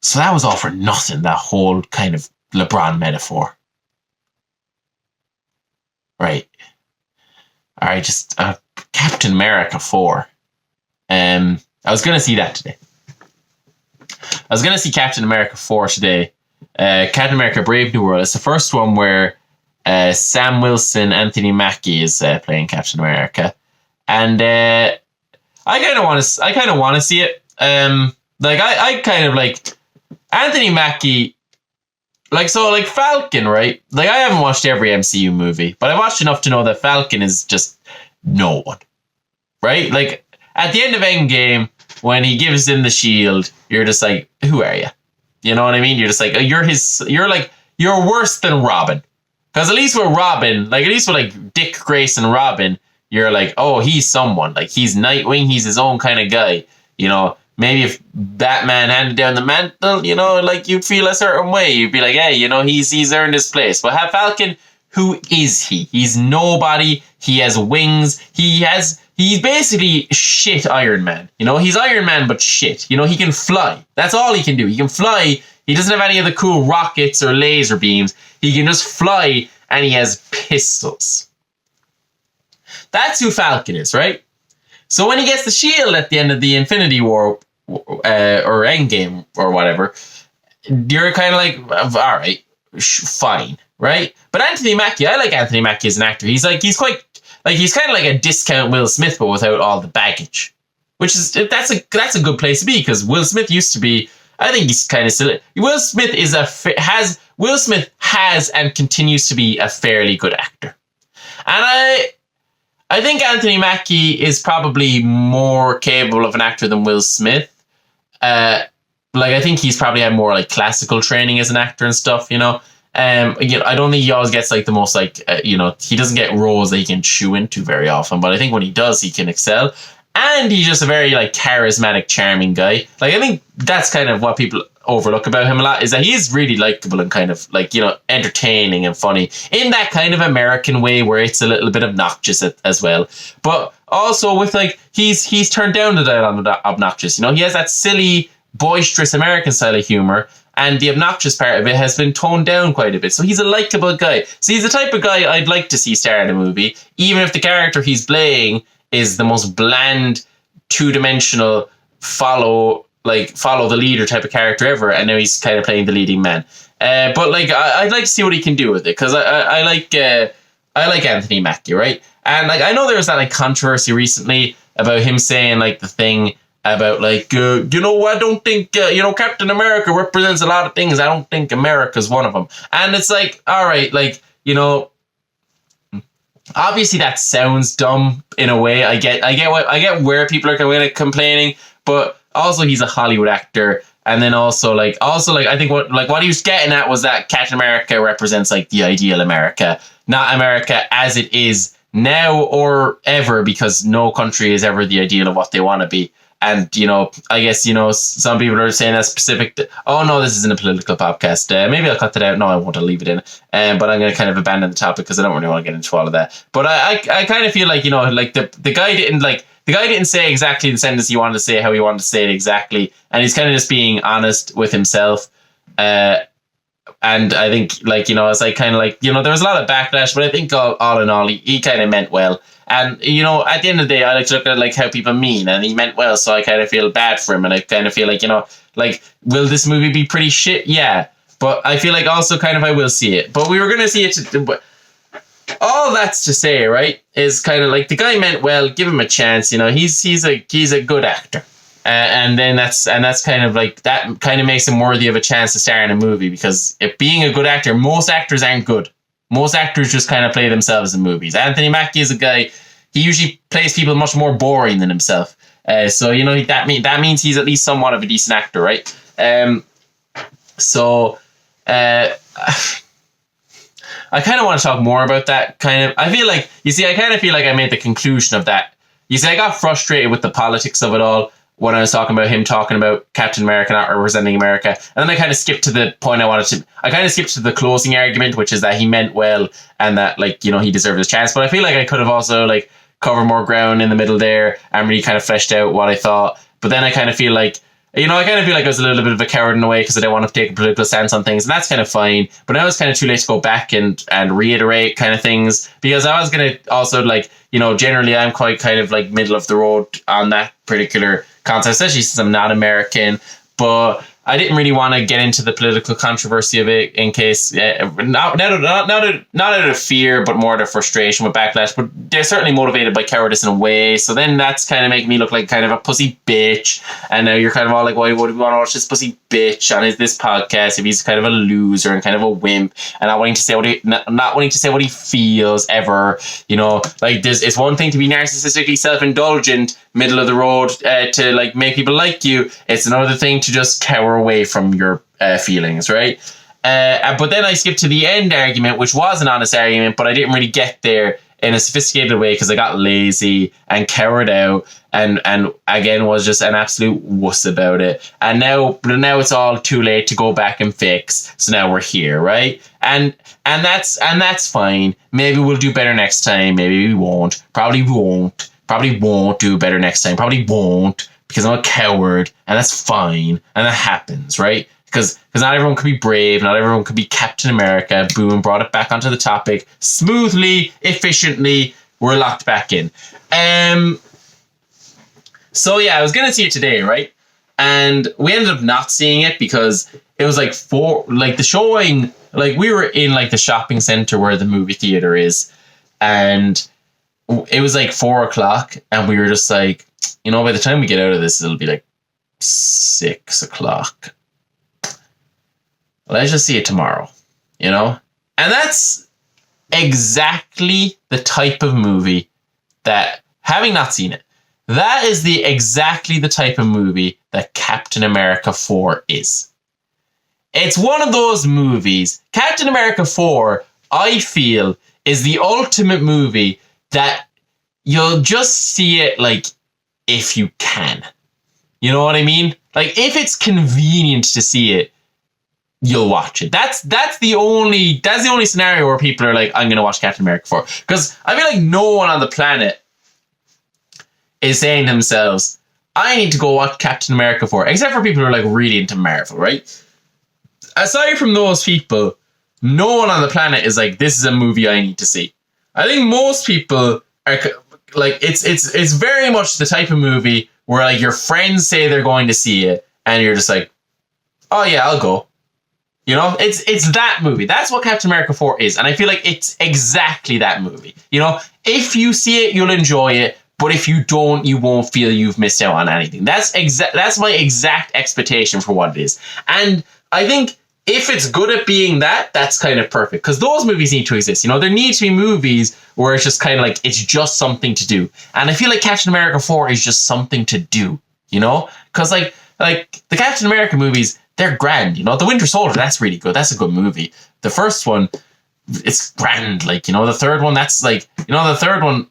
So that was all for nothing, that whole kind of LeBron metaphor. Right. All right, just Captain America 4. I was going to see that today. I was going to see Captain America 4 today. Captain America Brave New World. It's the first one where Sam Wilson, Anthony Mackie is playing Captain America. And I kind of want to see it. I kind of like Anthony Mackie. Like Falcon, right? Like, I haven't watched every MCU movie, but I watched enough to know that Falcon is just no one, right? Like, at the end of Endgame, when he gives him the shield, you're just like, who are you? You know what I mean? You're just like, you're worse than Robin. Because at least with Robin, like, at least with like Dick Grayson Robin, you're like, oh, he's someone. Like, he's Nightwing, he's his own kind of guy, you know. Maybe if Batman handed down the mantle, you know, like, you'd feel a certain way. You'd be like, hey, you know, he's earned his place. But have Falcon, who is he? He's nobody. He has wings. He's basically shit Iron Man. You know, he's Iron Man, but shit. You know, he can fly. That's all he can do. He can fly. He doesn't have any of the cool rockets or laser beams. He can just fly, and he has pistols. That's who Falcon is, right? So when he gets the shield at the end of the Infinity War or Endgame or whatever, you're kind of like, all right, fine, right? But Anthony Mackie, I like Anthony Mackie as an actor. He's kind of like a discount Will Smith, but without all the baggage. Which is that's a good place to be, because Will Smith used to be. I think he's kind of silly. Will Smith has and continues to be a fairly good actor, and I think Anthony Mackie is probably more capable of an actor than Will Smith. I think he's probably had more like classical training as an actor and stuff, you know. You know, I don't think he always gets like the most you know, he doesn't get roles that he can chew into very often, but I think when he does, he can excel. And he's just a very like charismatic, charming guy. Like, I think that's kind of what people overlook about him a lot, is that he is really likable and kind of like, you know, entertaining and funny in that kind of American way where it's a little bit obnoxious as well. But also with like, he's turned down the dial on the obnoxious. You know, he has that silly, boisterous American style of humor, and the obnoxious part of it has been toned down quite a bit. So he's a likable guy. So he's the type of guy I'd like to see star in a movie, even if the character he's playing is the most bland, two-dimensional, follow the leader type of character ever, and now he's kind of playing the leading man. But like, I'd like to see what he can do with it, because I like Anthony Mackie, right? And like, I know there was that like controversy recently about him saying like the thing about like, I don't think, Captain America represents a lot of things. I don't think America's one of them. And it's like, all right, like, obviously that sounds dumb in a way. I get where people are kind of complaining, but also he's a Hollywood actor. And then also I think what he was getting at was that Captain America represents like the ideal America, not America as it is now or ever, because no country is ever the ideal of what they want to be. And, I guess, some people are saying that's specific oh, no, this isn't a political podcast. Maybe I'll cut that out. No, I won't. I'll leave it in. But I'm going to kind of abandon the topic because I don't really want to get into all of that. But I kind of feel like, like the guy didn't say exactly the sentence he wanted to say, how he wanted to say it exactly. And he's kind of just being honest with himself. And I think, like, it's like kind of like, there was a lot of backlash, but I think all in all, he kind of meant well. And, at the end of the day, I like to look at like how people mean, and he meant well. So I kind of feel bad for him. And I kind of feel like, like, will this movie be pretty shit? Yeah. But I feel like also kind of I will see it. But we were going to see it. All that's to say, right, is kind of like the guy meant well. Give him a chance. He's a good actor. And that's kind of like, that kind of makes him worthy of a chance to star in a movie, because if being a good actor, most actors aren't good. Most actors just kind of play themselves in movies. Anthony Mackie is a guy, he usually plays people much more boring than himself. So that means he's at least somewhat of a decent actor, right? I kind of want to talk more about that kind of. I kind of feel like I made the conclusion of that. I got frustrated with the politics of it all when I was talking about Captain America not representing America. And then I kind of skipped to the point I kind of skipped to the closing argument, which is that he meant well and that, like, he deserved his chance. But I feel like I could have also, like, covered more ground in the middle there and really kind of fleshed out what I thought. But then I kind of feel like, I was a little bit of a coward in a way because I didn't want to take a political stance on things, and that's kind of fine. But now it's kind of too late to go back and reiterate kind of things, because I was going to also, like, generally I'm quite kind of like middle of the road on that particular concept, especially since I'm not American. But I didn't really want to get into the political controversy of it in case, not out of fear, but more out of frustration with backlash. But they're certainly motivated by cowardice in a way. So then that's kind of making me look like kind of a pussy bitch. And now you're kind of all like, why would we want to watch this pussy bitch on this podcast if he's kind of a loser and kind of a wimp and not wanting to say what he feels ever? Like, it's one thing to be narcissistically self-indulgent, middle of the road, to like make people like you. It's another thing to just cower away from your feelings, right? But then I skipped to the end argument, which was an honest argument, but I didn't really get there in a sophisticated way because I got lazy and cowered out, and again was just an absolute wuss about it. And now it's all too late to go back and fix. So now we're here, right? And that's fine. Maybe we'll do better next time. Maybe we won't. Probably won't do better next time. Probably won't, because I'm a coward, and that's fine, and that happens, right? Because not everyone could be brave, not everyone could be Captain America. Boom, brought it back onto the topic smoothly, efficiently. We're locked back in. So yeah, I was gonna see it today, right? And we ended up not seeing it because it was like the showing. Like, we were in like the shopping center where the movie theater is, and it was like 4:00, and we were just like, by the time we get out of this, it'll be like 6:00. Let's just see it tomorrow, And that's exactly the type of movie that, having not seen it, that is exactly the type of movie that Captain America 4 is. It's one of those movies. Captain America 4, I feel, is the ultimate movie that you'll just see it, like, if you can. You know what I mean? Like, if it's convenient to see it, you'll watch it. That's the only scenario where people are like, I'm going to watch Captain America 4. Because I feel like no one on the planet is saying to themselves, I need to go watch Captain America 4. Except for people who are like really into Marvel, right? Aside from those people, no one on the planet is like, this is a movie I need to see. I think most people are like, it's very much the type of movie where, like, your friends say they're going to see it, and you're just like, oh yeah, I'll go. You know, it's that movie. That's what Captain America 4 is. And I feel like it's exactly that movie. You know, if you see it, you'll enjoy it. But if you don't, you won't feel you've missed out on anything. That's my exact expectation for what it is. And I think if it's good at being that, that's kind of perfect. Because those movies need to exist. You know, there need to be movies where it's just kind of like, it's just something to do. And I feel like Captain America 4 is just something to do, you know? Because like the Captain America movies, they're grand, you know. The Winter Soldier, that's really good. That's a good movie. The first one, it's grand. Like, you know, the third one, that's like, you know, the third one,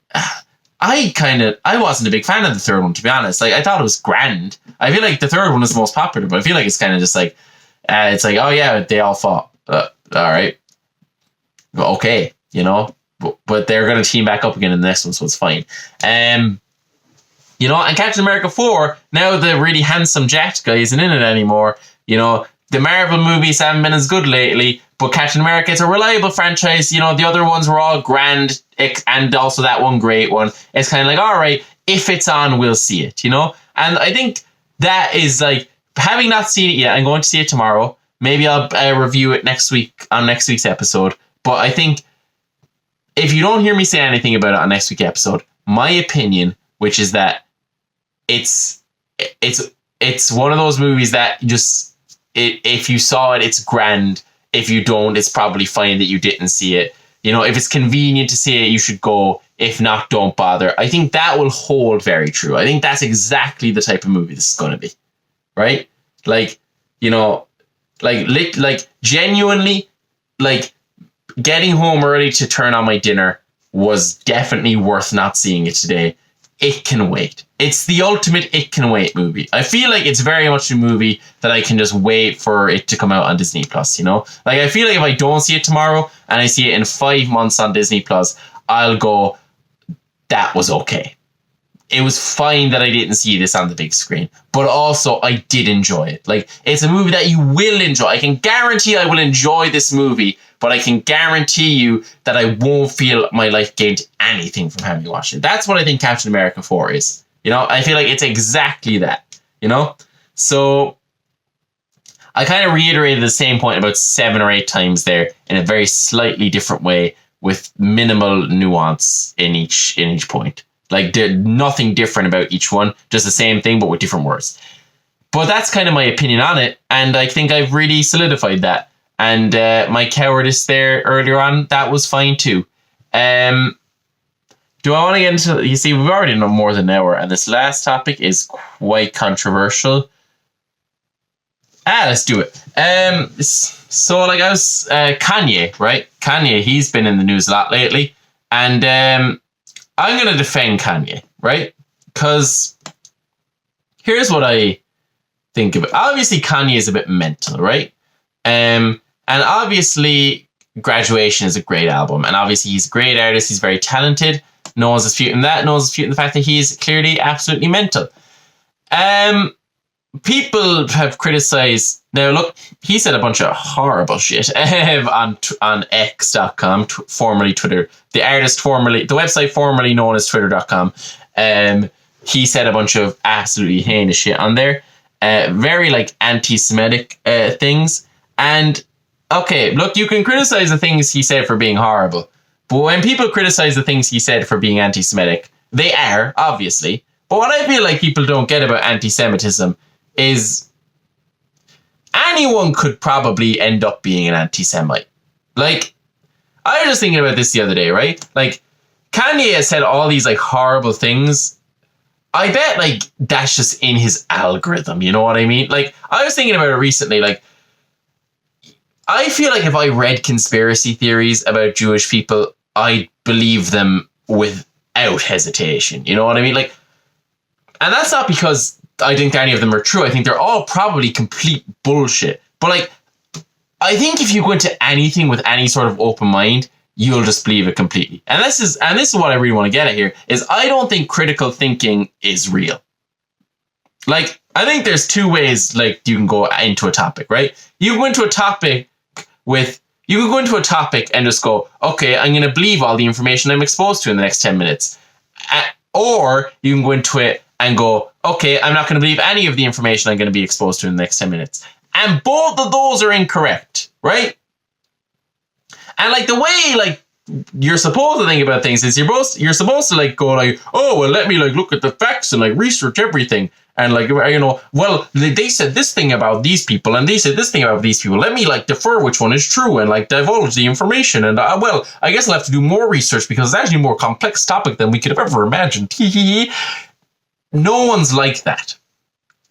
I wasn't a big fan of the third one, to be honest. Like, I thought it was grand. I feel like the third one is the most popular, but I feel like it's kind of just like, it's like, oh yeah, they all fought. All right. Okay, you know, but they're going to team back up again in the next one, so it's fine. You know, and Captain America 4, now the really handsome jacked guy isn't in it anymore. You know, the Marvel movies haven't been as good lately, but Captain America, it's a reliable franchise. You know, the other ones were all grand, and also that one great one. It's kind of like, all right, if it's on, we'll see it, you know? And I think that is like, having not seen it yet, I'm going to see it tomorrow. Maybe I'll review it next week on next week's episode. But I think if you don't hear me say anything about it on next week's episode, my opinion, which is that it's one of those movies that just, if you saw it, it's grand. If you don't, it's probably fine that you didn't see it. You know, if it's convenient to see it, you should go. If not, don't bother. I think that will hold very true. I think that's exactly the type of movie this is going to be. Right? Like, you know, like genuinely, like, getting home early to turn on my dinner was definitely worth not seeing it today. It can wait. It's the ultimate it can wait movie. I feel like it's very much a movie that I can just wait for it to come out on Disney Plus, you know? Like, I feel like if I don't see it tomorrow and I see it in 5 months on Disney Plus, I'll go, that was okay. It was fine that I didn't see this on the big screen, but also I did enjoy it. Like, it's a movie that you will enjoy. I can guarantee I will enjoy this movie, but I can guarantee you that I won't feel my life gained anything from having watched it. That's what I think Captain America 4 is. You know, I feel like it's exactly that, you know? So I kind of reiterated the same point about 7 or 8 times there in a very slightly different way with minimal nuance in each point. Like, there's nothing different about each one, just the same thing, but with different words. But that's kind of my opinion on it, and I think I've really solidified that. And my cowardice there earlier on, that was fine too. Do I want to get into... You see, we've already done more than an hour, and this last topic is quite controversial. Let's do it. So, like, I was... Kanye, right? Kanye, he's been in the news a lot lately. And I'm going to defend Kanye, right? Because here's what I think of it. Obviously, Kanye is a bit mental, right? And obviously, Graduation is a great album. And obviously, he's a great artist. He's very talented. No one's disputing that. No one's disputing the fact that he's clearly absolutely mental. People have criticized... Now, look, he said a bunch of horrible shit on X.com, formerly Twitter. The website formerly known as Twitter.com. He said a bunch of absolutely heinous shit on there. Very, like, anti-Semitic things. And, okay, look, you can criticize the things he said for being horrible. But when people criticize the things he said for being anti-Semitic, they are, obviously. But what I feel like people don't get about anti-Semitism is anyone could probably end up being an anti-Semite. Like, I was just thinking about this the other day, right? Like, Kanye has said all these, like, horrible things. I bet, like, that's just in his algorithm, you know what I mean? Like, I was thinking about it recently, like, I feel like if I read conspiracy theories about Jewish people, I'd believe them without hesitation, you know what I mean? Like, and that's not because I think any of them are true. I think they're all probably complete bullshit. But, like, I think if you go into anything with any sort of open mind, you'll just believe it completely. And this is what I really want to get at here, is I don't think critical thinking is real. Like, I think there's 2 ways, like, you can go into a topic, right? You can go into a topic and just go, okay, I'm going to believe all the information I'm exposed to in the next 10 minutes. Or you can go into it and go, okay, I'm not going to believe any of the information I'm going to be exposed to in the next 10 minutes. And both of those are incorrect. right? And like the way like you're supposed to think about things is you're supposed to like go like, oh well, let me like look at the facts and like research everything. And like, you know, well, they said this thing about these people and they said this thing about these people. Let me like defer which one is true and like divulge the information. And well, I guess I'll have to do more research because it's actually a more complex topic than we could have ever imagined. No one's like that.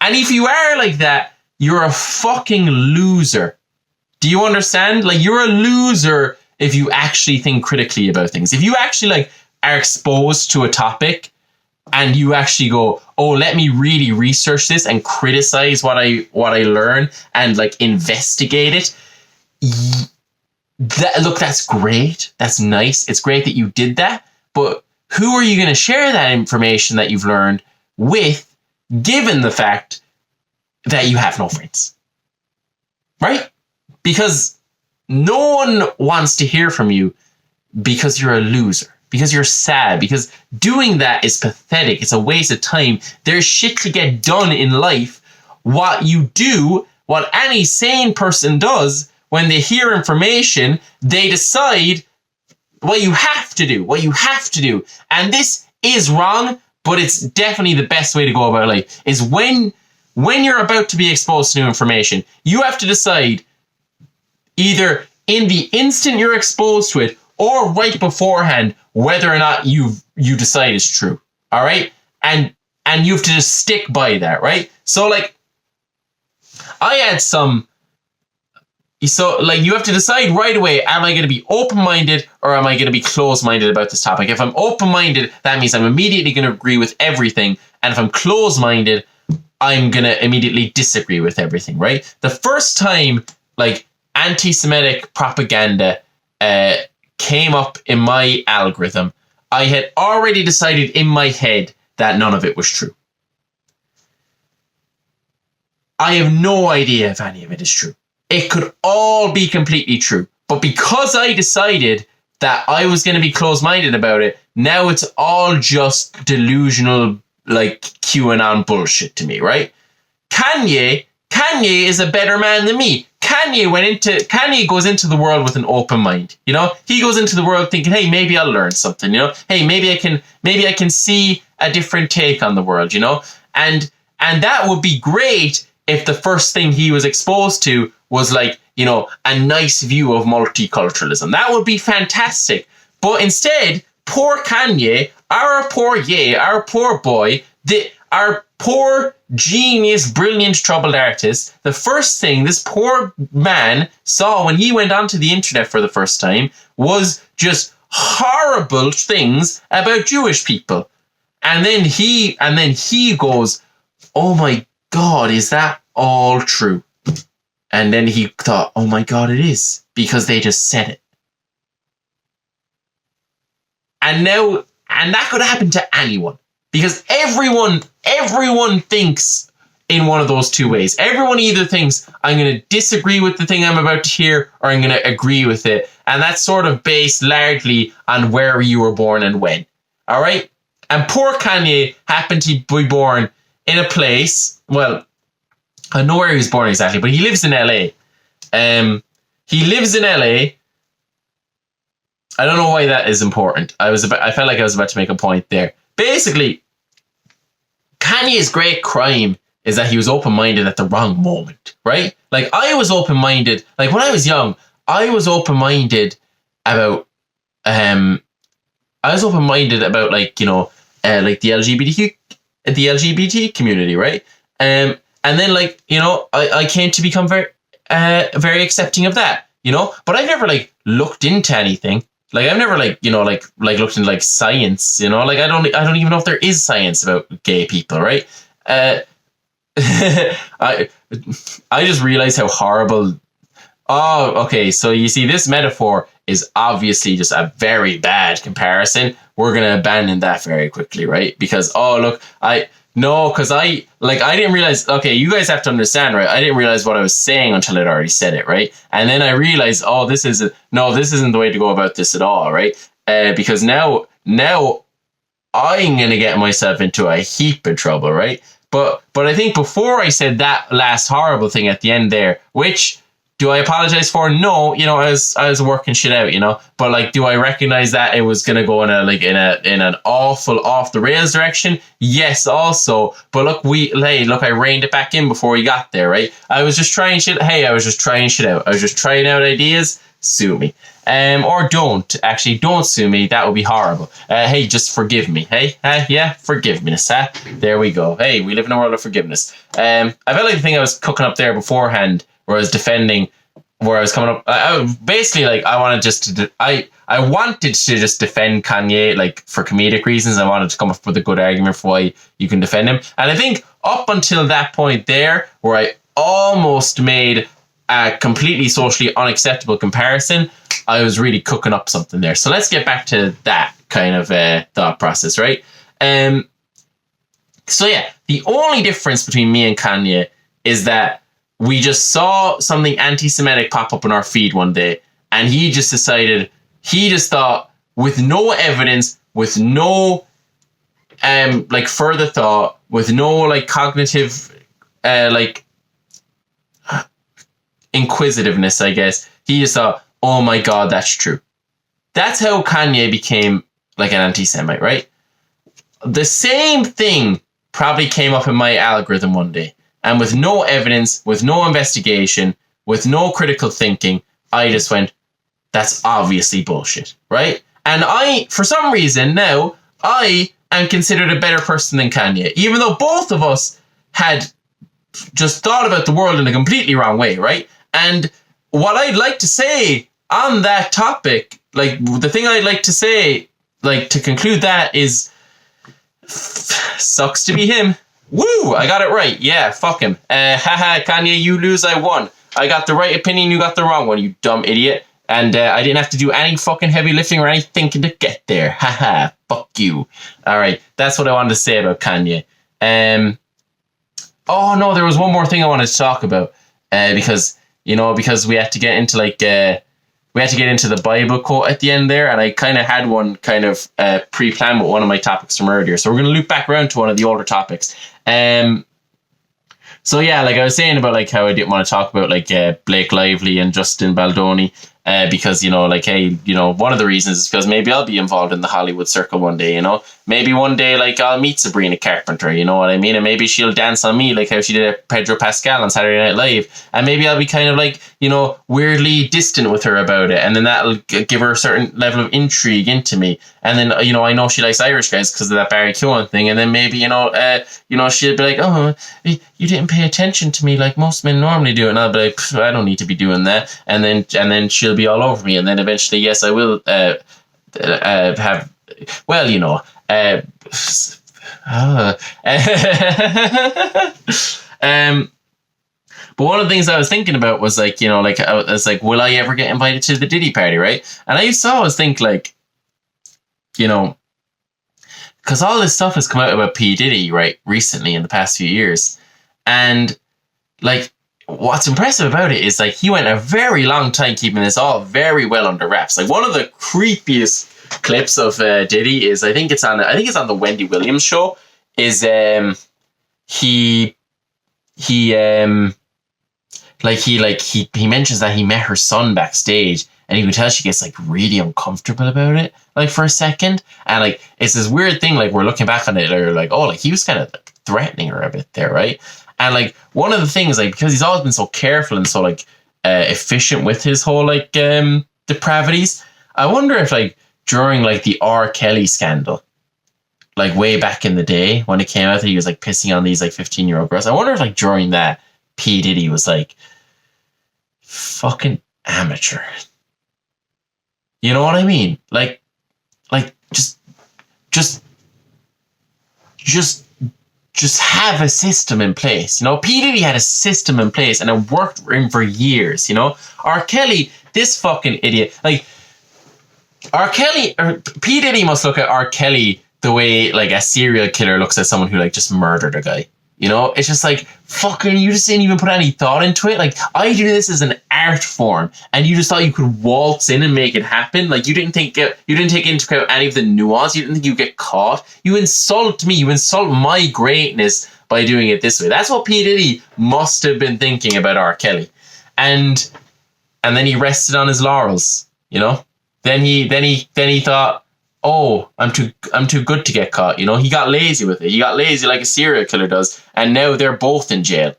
And if you are like that, you're a fucking loser. Do you understand? Like, you're a loser if you actually think critically about things. If you actually like are exposed to a topic and you actually go, oh, let me really research this and criticize what I learn and like investigate it. Look, that's great. That's nice. It's great that you did that. But who are you going to share that information that you've learned with, given the fact that you have no friends? Right? Because no one wants to hear from you because you're a loser. Because you're sad, because doing that is pathetic. It's a waste of time. There's shit to get done in life. What you do, what any sane person does when they hear information, they decide what you have to do. And this is wrong, but it's definitely the best way to go about life. Is when you're about to be exposed to new information, you have to decide either in the instant you're exposed to it or right beforehand whether or not you decide is true. All right? And you have to just stick by that, right? So like I had some, so like you have to decide right away, am I going to be open-minded or am I going to be closed-minded about this topic? If I'm open-minded, that means I'm immediately going to agree with everything. And if I'm closed-minded, I'm going to immediately disagree with everything, right? The first time like anti-Semitic propaganda came up in my algorithm, I had already decided in my head that none of it was true. I have no idea if any of it is true. It could all be completely true. But because I decided that I was going to be closed-minded about it, now it's all just delusional, like QAnon bullshit to me, right? Kanye is a better man than me. Kanye goes into the world with an open mind. You know, he goes into the world thinking, hey, maybe I'll learn something. You know, hey, maybe I can see a different take on the world. You know, and that would be great if the first thing he was exposed to was like, you know, a nice view of multiculturalism. That would be fantastic. But instead, poor Kanye, our poor boy, our poor genius, brilliant, troubled artist, the first thing this poor man saw when he went onto the internet for the first time was just horrible things about Jewish people. And then he goes, oh my God, is that all true? And then he thought, oh my God, it is, because they just said it. And that could happen to anyone. Because everyone thinks in one of those two ways. Everyone either thinks, I'm going to disagree with the thing I'm about to hear, or I'm going to agree with it. And that's sort of based largely on where you were born and when. All right? And poor Kanye happened to be born in a place, well, I don't know where he was born exactly, but he lives in LA. He lives in LA. I don't know why that is important. I felt like I was about to make a point there. Basically, Kanye's great crime is that he was open-minded at the wrong moment, right? Like, I was open-minded, like when I was young, I was open-minded about like, you know, like the LGBT community, right? And then like, you know, I came to become very accepting of that, you know, but I've never like looked into anything. Like, I've never, like, you know, like looked into, like, science, you know? Like, I don't even know if there is science about gay people, right? I just realized how horrible... Oh, okay, so you see, this metaphor is obviously just a very bad comparison. We're going to abandon that very quickly, right? Because, oh, look, I didn't realize, okay, you guys have to understand, right? I didn't realize what I was saying until I'd already said it, right? And then I realized, oh, this isn't the way to go about this at all, right? Because now I'm going to get myself into a heap of trouble, right? But I think before I said that last horrible thing at the end there, which, Do I apologize for it? No, you know, I was working shit out, you know. But like, do I recognize that it was gonna go in an awful off the rails direction? Yes, also. But look, I reined it back in before we got there, right? I was just trying shit. Hey, I was just trying shit out. I was just trying out ideas. Sue me. Or don't. Actually, don't sue me. That would be horrible. Hey, just forgive me. Hey, yeah, forgiveness. There we go. Hey, we live in a world of forgiveness. I felt like the thing I was cooking up there beforehand, where I was defending, where I was coming up. Basically, like, I wanted to just defend Kanye, like, for comedic reasons. I wanted to come up with a good argument for why you can defend him. And I think up until that point there, where I almost made a completely socially unacceptable comparison, I was really cooking up something there. So let's get back to that kind of thought process, right? So yeah, the only difference between me and Kanye is that we just saw something anti-Semitic pop up in our feed one day, and he just thought, with no evidence, with no like further thought, with no like cognitive like inquisitiveness, I guess, he just thought, oh my God, that's true. That's how Kanye became like an anti-Semite, right? The same thing probably came up in my algorithm one day. And with no evidence, with no investigation, with no critical thinking, I just went, that's obviously bullshit, right? And for some reason now, I am considered a better person than Kanye, even though both of us had just thought about the world in a completely wrong way, right? And what I'd like to say on that topic, like, the thing I'd like to say, like, to conclude that is, sucks to be him. Woo! I got it right. Yeah, fuck him. Haha, Kanye, you lose, I won. I got the right opinion, you got the wrong one, you dumb idiot. And I didn't have to do any fucking heavy lifting or any thinking to get there. Haha, fuck you. Alright, that's what I wanted to say about Kanye. Oh no, there was one more thing I wanted to talk about. Because we had to get into the Bible quote at the end there, and I kind of had one kind of pre-planned with one of my topics from earlier. So we're going to loop back around to one of the older topics. So yeah, like I was saying about like how I didn't want to talk about like Blake Lively and Justin Baldoni, because, one of the reasons is because maybe I'll be involved in the Hollywood circle one day, maybe one day like I'll meet Sabrina Carpenter, you know what I mean? And maybe she'll dance on me like how she did at Pedro Pascal on Saturday Night Live. And maybe I'll be kind of like, weirdly distant with her about it. And then that'll give her a certain level of intrigue into me. And then, I know she likes Irish guys because of that Barry Keoghan thing. And then maybe, she'll be like, oh, you didn't pay attention to me like most men normally do. And I'll be like, I don't need to be doing that. And then she'll be all over me. And then eventually, yes, I will have, well, but one of the things I was thinking about was like, I was like, will I ever get invited to the Diddy party, right? And I used to always think like, because all this stuff has come out about P. Diddy, right, recently in the past few years. And like, what's impressive about it is like he went a very long time keeping this all very well under wraps. Like one of the creepiest clips of Diddy is I think it's on the Wendy Williams show. Is he mentions that he met her son backstage, and you can tell she gets like really uncomfortable about it, like for a second, and like it's this weird thing. Like we're looking back on it, or like, oh, like he was kind of like threatening her a bit there, right? And like one of the things, like because he's always been so careful and so like efficient with his whole like depravities, I wonder if like during like the R. Kelly scandal, like way back in the day when it came out that he was like pissing on these like 15-year-old girls, I wonder if like during that P. Diddy was like fucking amateur. You know what I mean? Like just have a system in place. P. Diddy had a system in place and it worked for him for years, R. Kelly, this fucking idiot. Like R. Kelly, or P. Diddy must look at R. Kelly the way like a serial killer looks at someone who like just murdered a guy. It's just like, fucking, you just didn't even put any thought into it. Like, I do this as an art form, and you just thought you could waltz in and make it happen. Like, you didn't take into account any of the nuance. You didn't think you'd get caught. You insult me. You insult my greatness by doing it this way. That's what P. Diddy must have been thinking about R. Kelly. And and then he rested on his laurels. Then he thought, oh, I'm too good to get caught. He got lazy with it. He got lazy like a serial killer does, and now they're both in jail.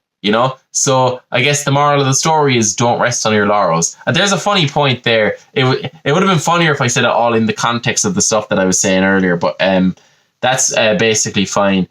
So I guess the moral of the story is don't rest on your laurels. And there's a funny point there. It would have been funnier if I said it all in the context of the stuff that I was saying earlier, but that's basically fine.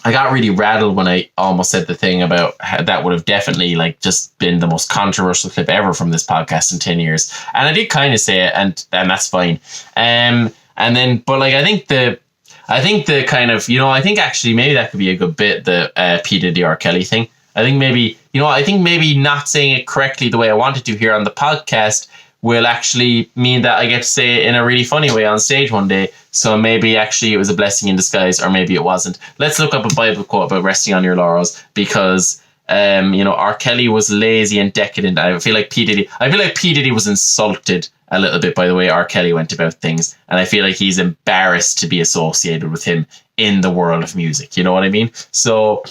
I got really rattled when I almost said the thing about how that would have definitely just been the most controversial clip ever from this podcast in 10 years. And I did kind of say it, and that's fine. And then, but I think the kind of, I think actually maybe that could be a good bit, the P. Diddy R. Kelly thing. I think maybe not saying it correctly the way I wanted to here on the podcast will actually mean that I get to say it in a really funny way on stage one day. So maybe actually it was a blessing in disguise, or maybe it wasn't. Let's look up a Bible quote about resting on your laurels, because R. Kelly was lazy and decadent. I feel like P. Diddy was insulted a little bit by the way R. Kelly went about things, and I feel like he's embarrassed to be associated with him in the world of music. You know what I mean? So,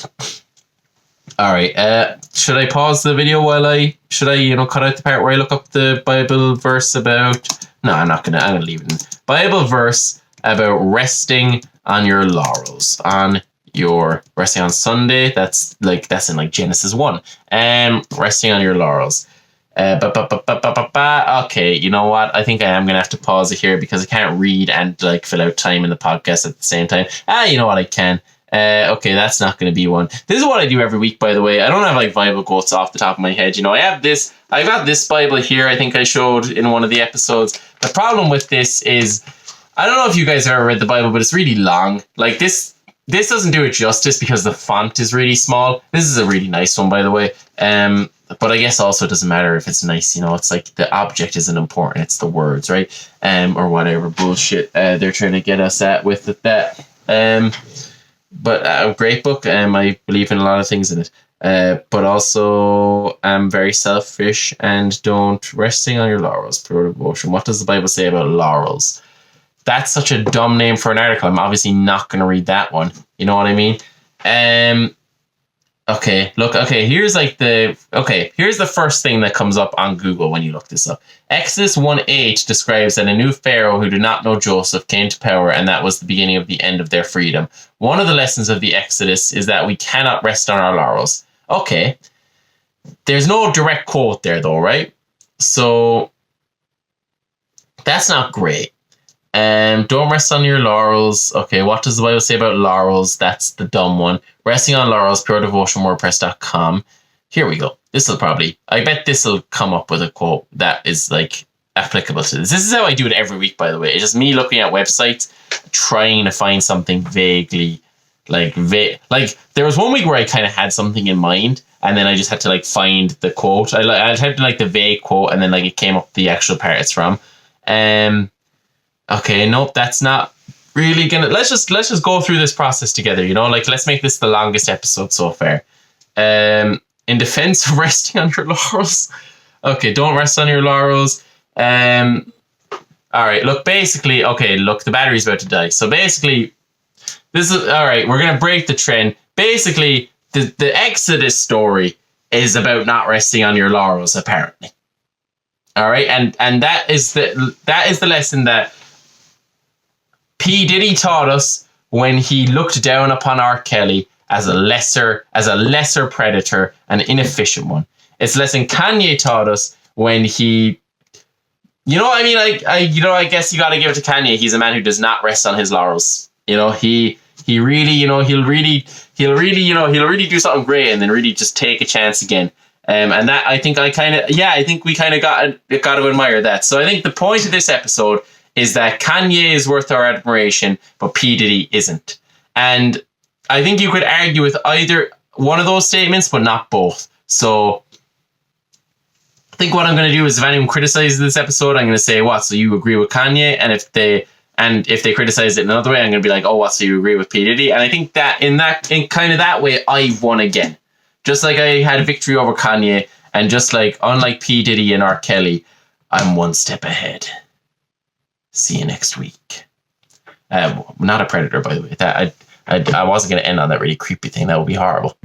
all right. Should I pause the video while cut out the part where I look up the Bible verse about? No, I'm gonna leave it in. Bible verse about resting on your laurels, resting on Sunday. That's in Genesis 1. Resting on your laurels. Okay, you know what? I think I am gonna have to pause it here because I can't read and fill out time in the podcast at the same time. You know what? I can. Okay, that's not going to be one. This is what I do every week, by the way. I don't have Bible quotes off the top of my head. I got this Bible here. I think I showed in one of the episodes. The problem with this is, I don't know if you guys have ever read the Bible, but it's really long. This doesn't do it justice because the font is really small. This is a really nice one, by the way. But I guess also it doesn't matter if it's nice. It's the object isn't important. It's the words, right? Or whatever bullshit they're trying to get us at with that. But a great book. I believe in a lot of things in it. But also I'm very selfish and don't resting on your laurels. Pure devotion. What does the Bible say about laurels? That's such a dumb name for an article. I'm obviously not going to read that one. You know what I mean? Okay, look, here's the first thing that comes up on Google when you look this up. Exodus 1:8 describes that a new pharaoh who did not know Joseph came to power, and that was the beginning of the end of their freedom. One of the lessons of the Exodus is that we cannot rest on our laurels. Okay, there's no direct quote there though, right? So that's not great. Don't rest on your laurels. Okay, what does the Bible say about laurels? That's the dumb one. Resting on laurels, pure devotion, wordpress.com. Here we go. I bet this will come up with a quote that is applicable to this. This is how I do it every week, by the way. It's just me looking at websites, trying to find something vaguely, there was one week where I kind of had something in mind, and then I just had to find the quote. I typed in the vague quote, and then it came up the actual part it's from. Okay, nope, that's not really gonna. Let's just go through this process together. Let's make this the longest episode so far. In defense of resting on your laurels. Okay, don't rest on your laurels. All right, look, basically, the battery's about to die. So basically, this is all right. We're gonna break the trend. Basically, the Exodus story is about not resting on your laurels, apparently. All right, and that is the lesson that P. Diddy taught us when he looked down upon R. Kelly as a lesser predator, an inefficient one. It's a lesson Kanye taught us when he, I guess you got to give it to Kanye. He's a man who does not rest on his laurels. He really, he'll really do something great and then really just take a chance again. And that I think we kind of got to admire that. So I think the point of this episode is that Kanye is worth our admiration, but P. Diddy isn't. And I think you could argue with either one of those statements, but not both. So I think what I'm going to do is, if anyone criticizes this episode, I'm going to say, what, so you agree with Kanye? And if they criticize it another way, I'm going to be like, oh, what, so you agree with P. Diddy? And I think that in kind of that way, I won again. Just like I had a victory over Kanye, and just unlike P. Diddy and R. Kelly, I'm one step ahead. See you next week. Not a predator, by the way. That I wasn't going to end on that really creepy thing. That would be horrible.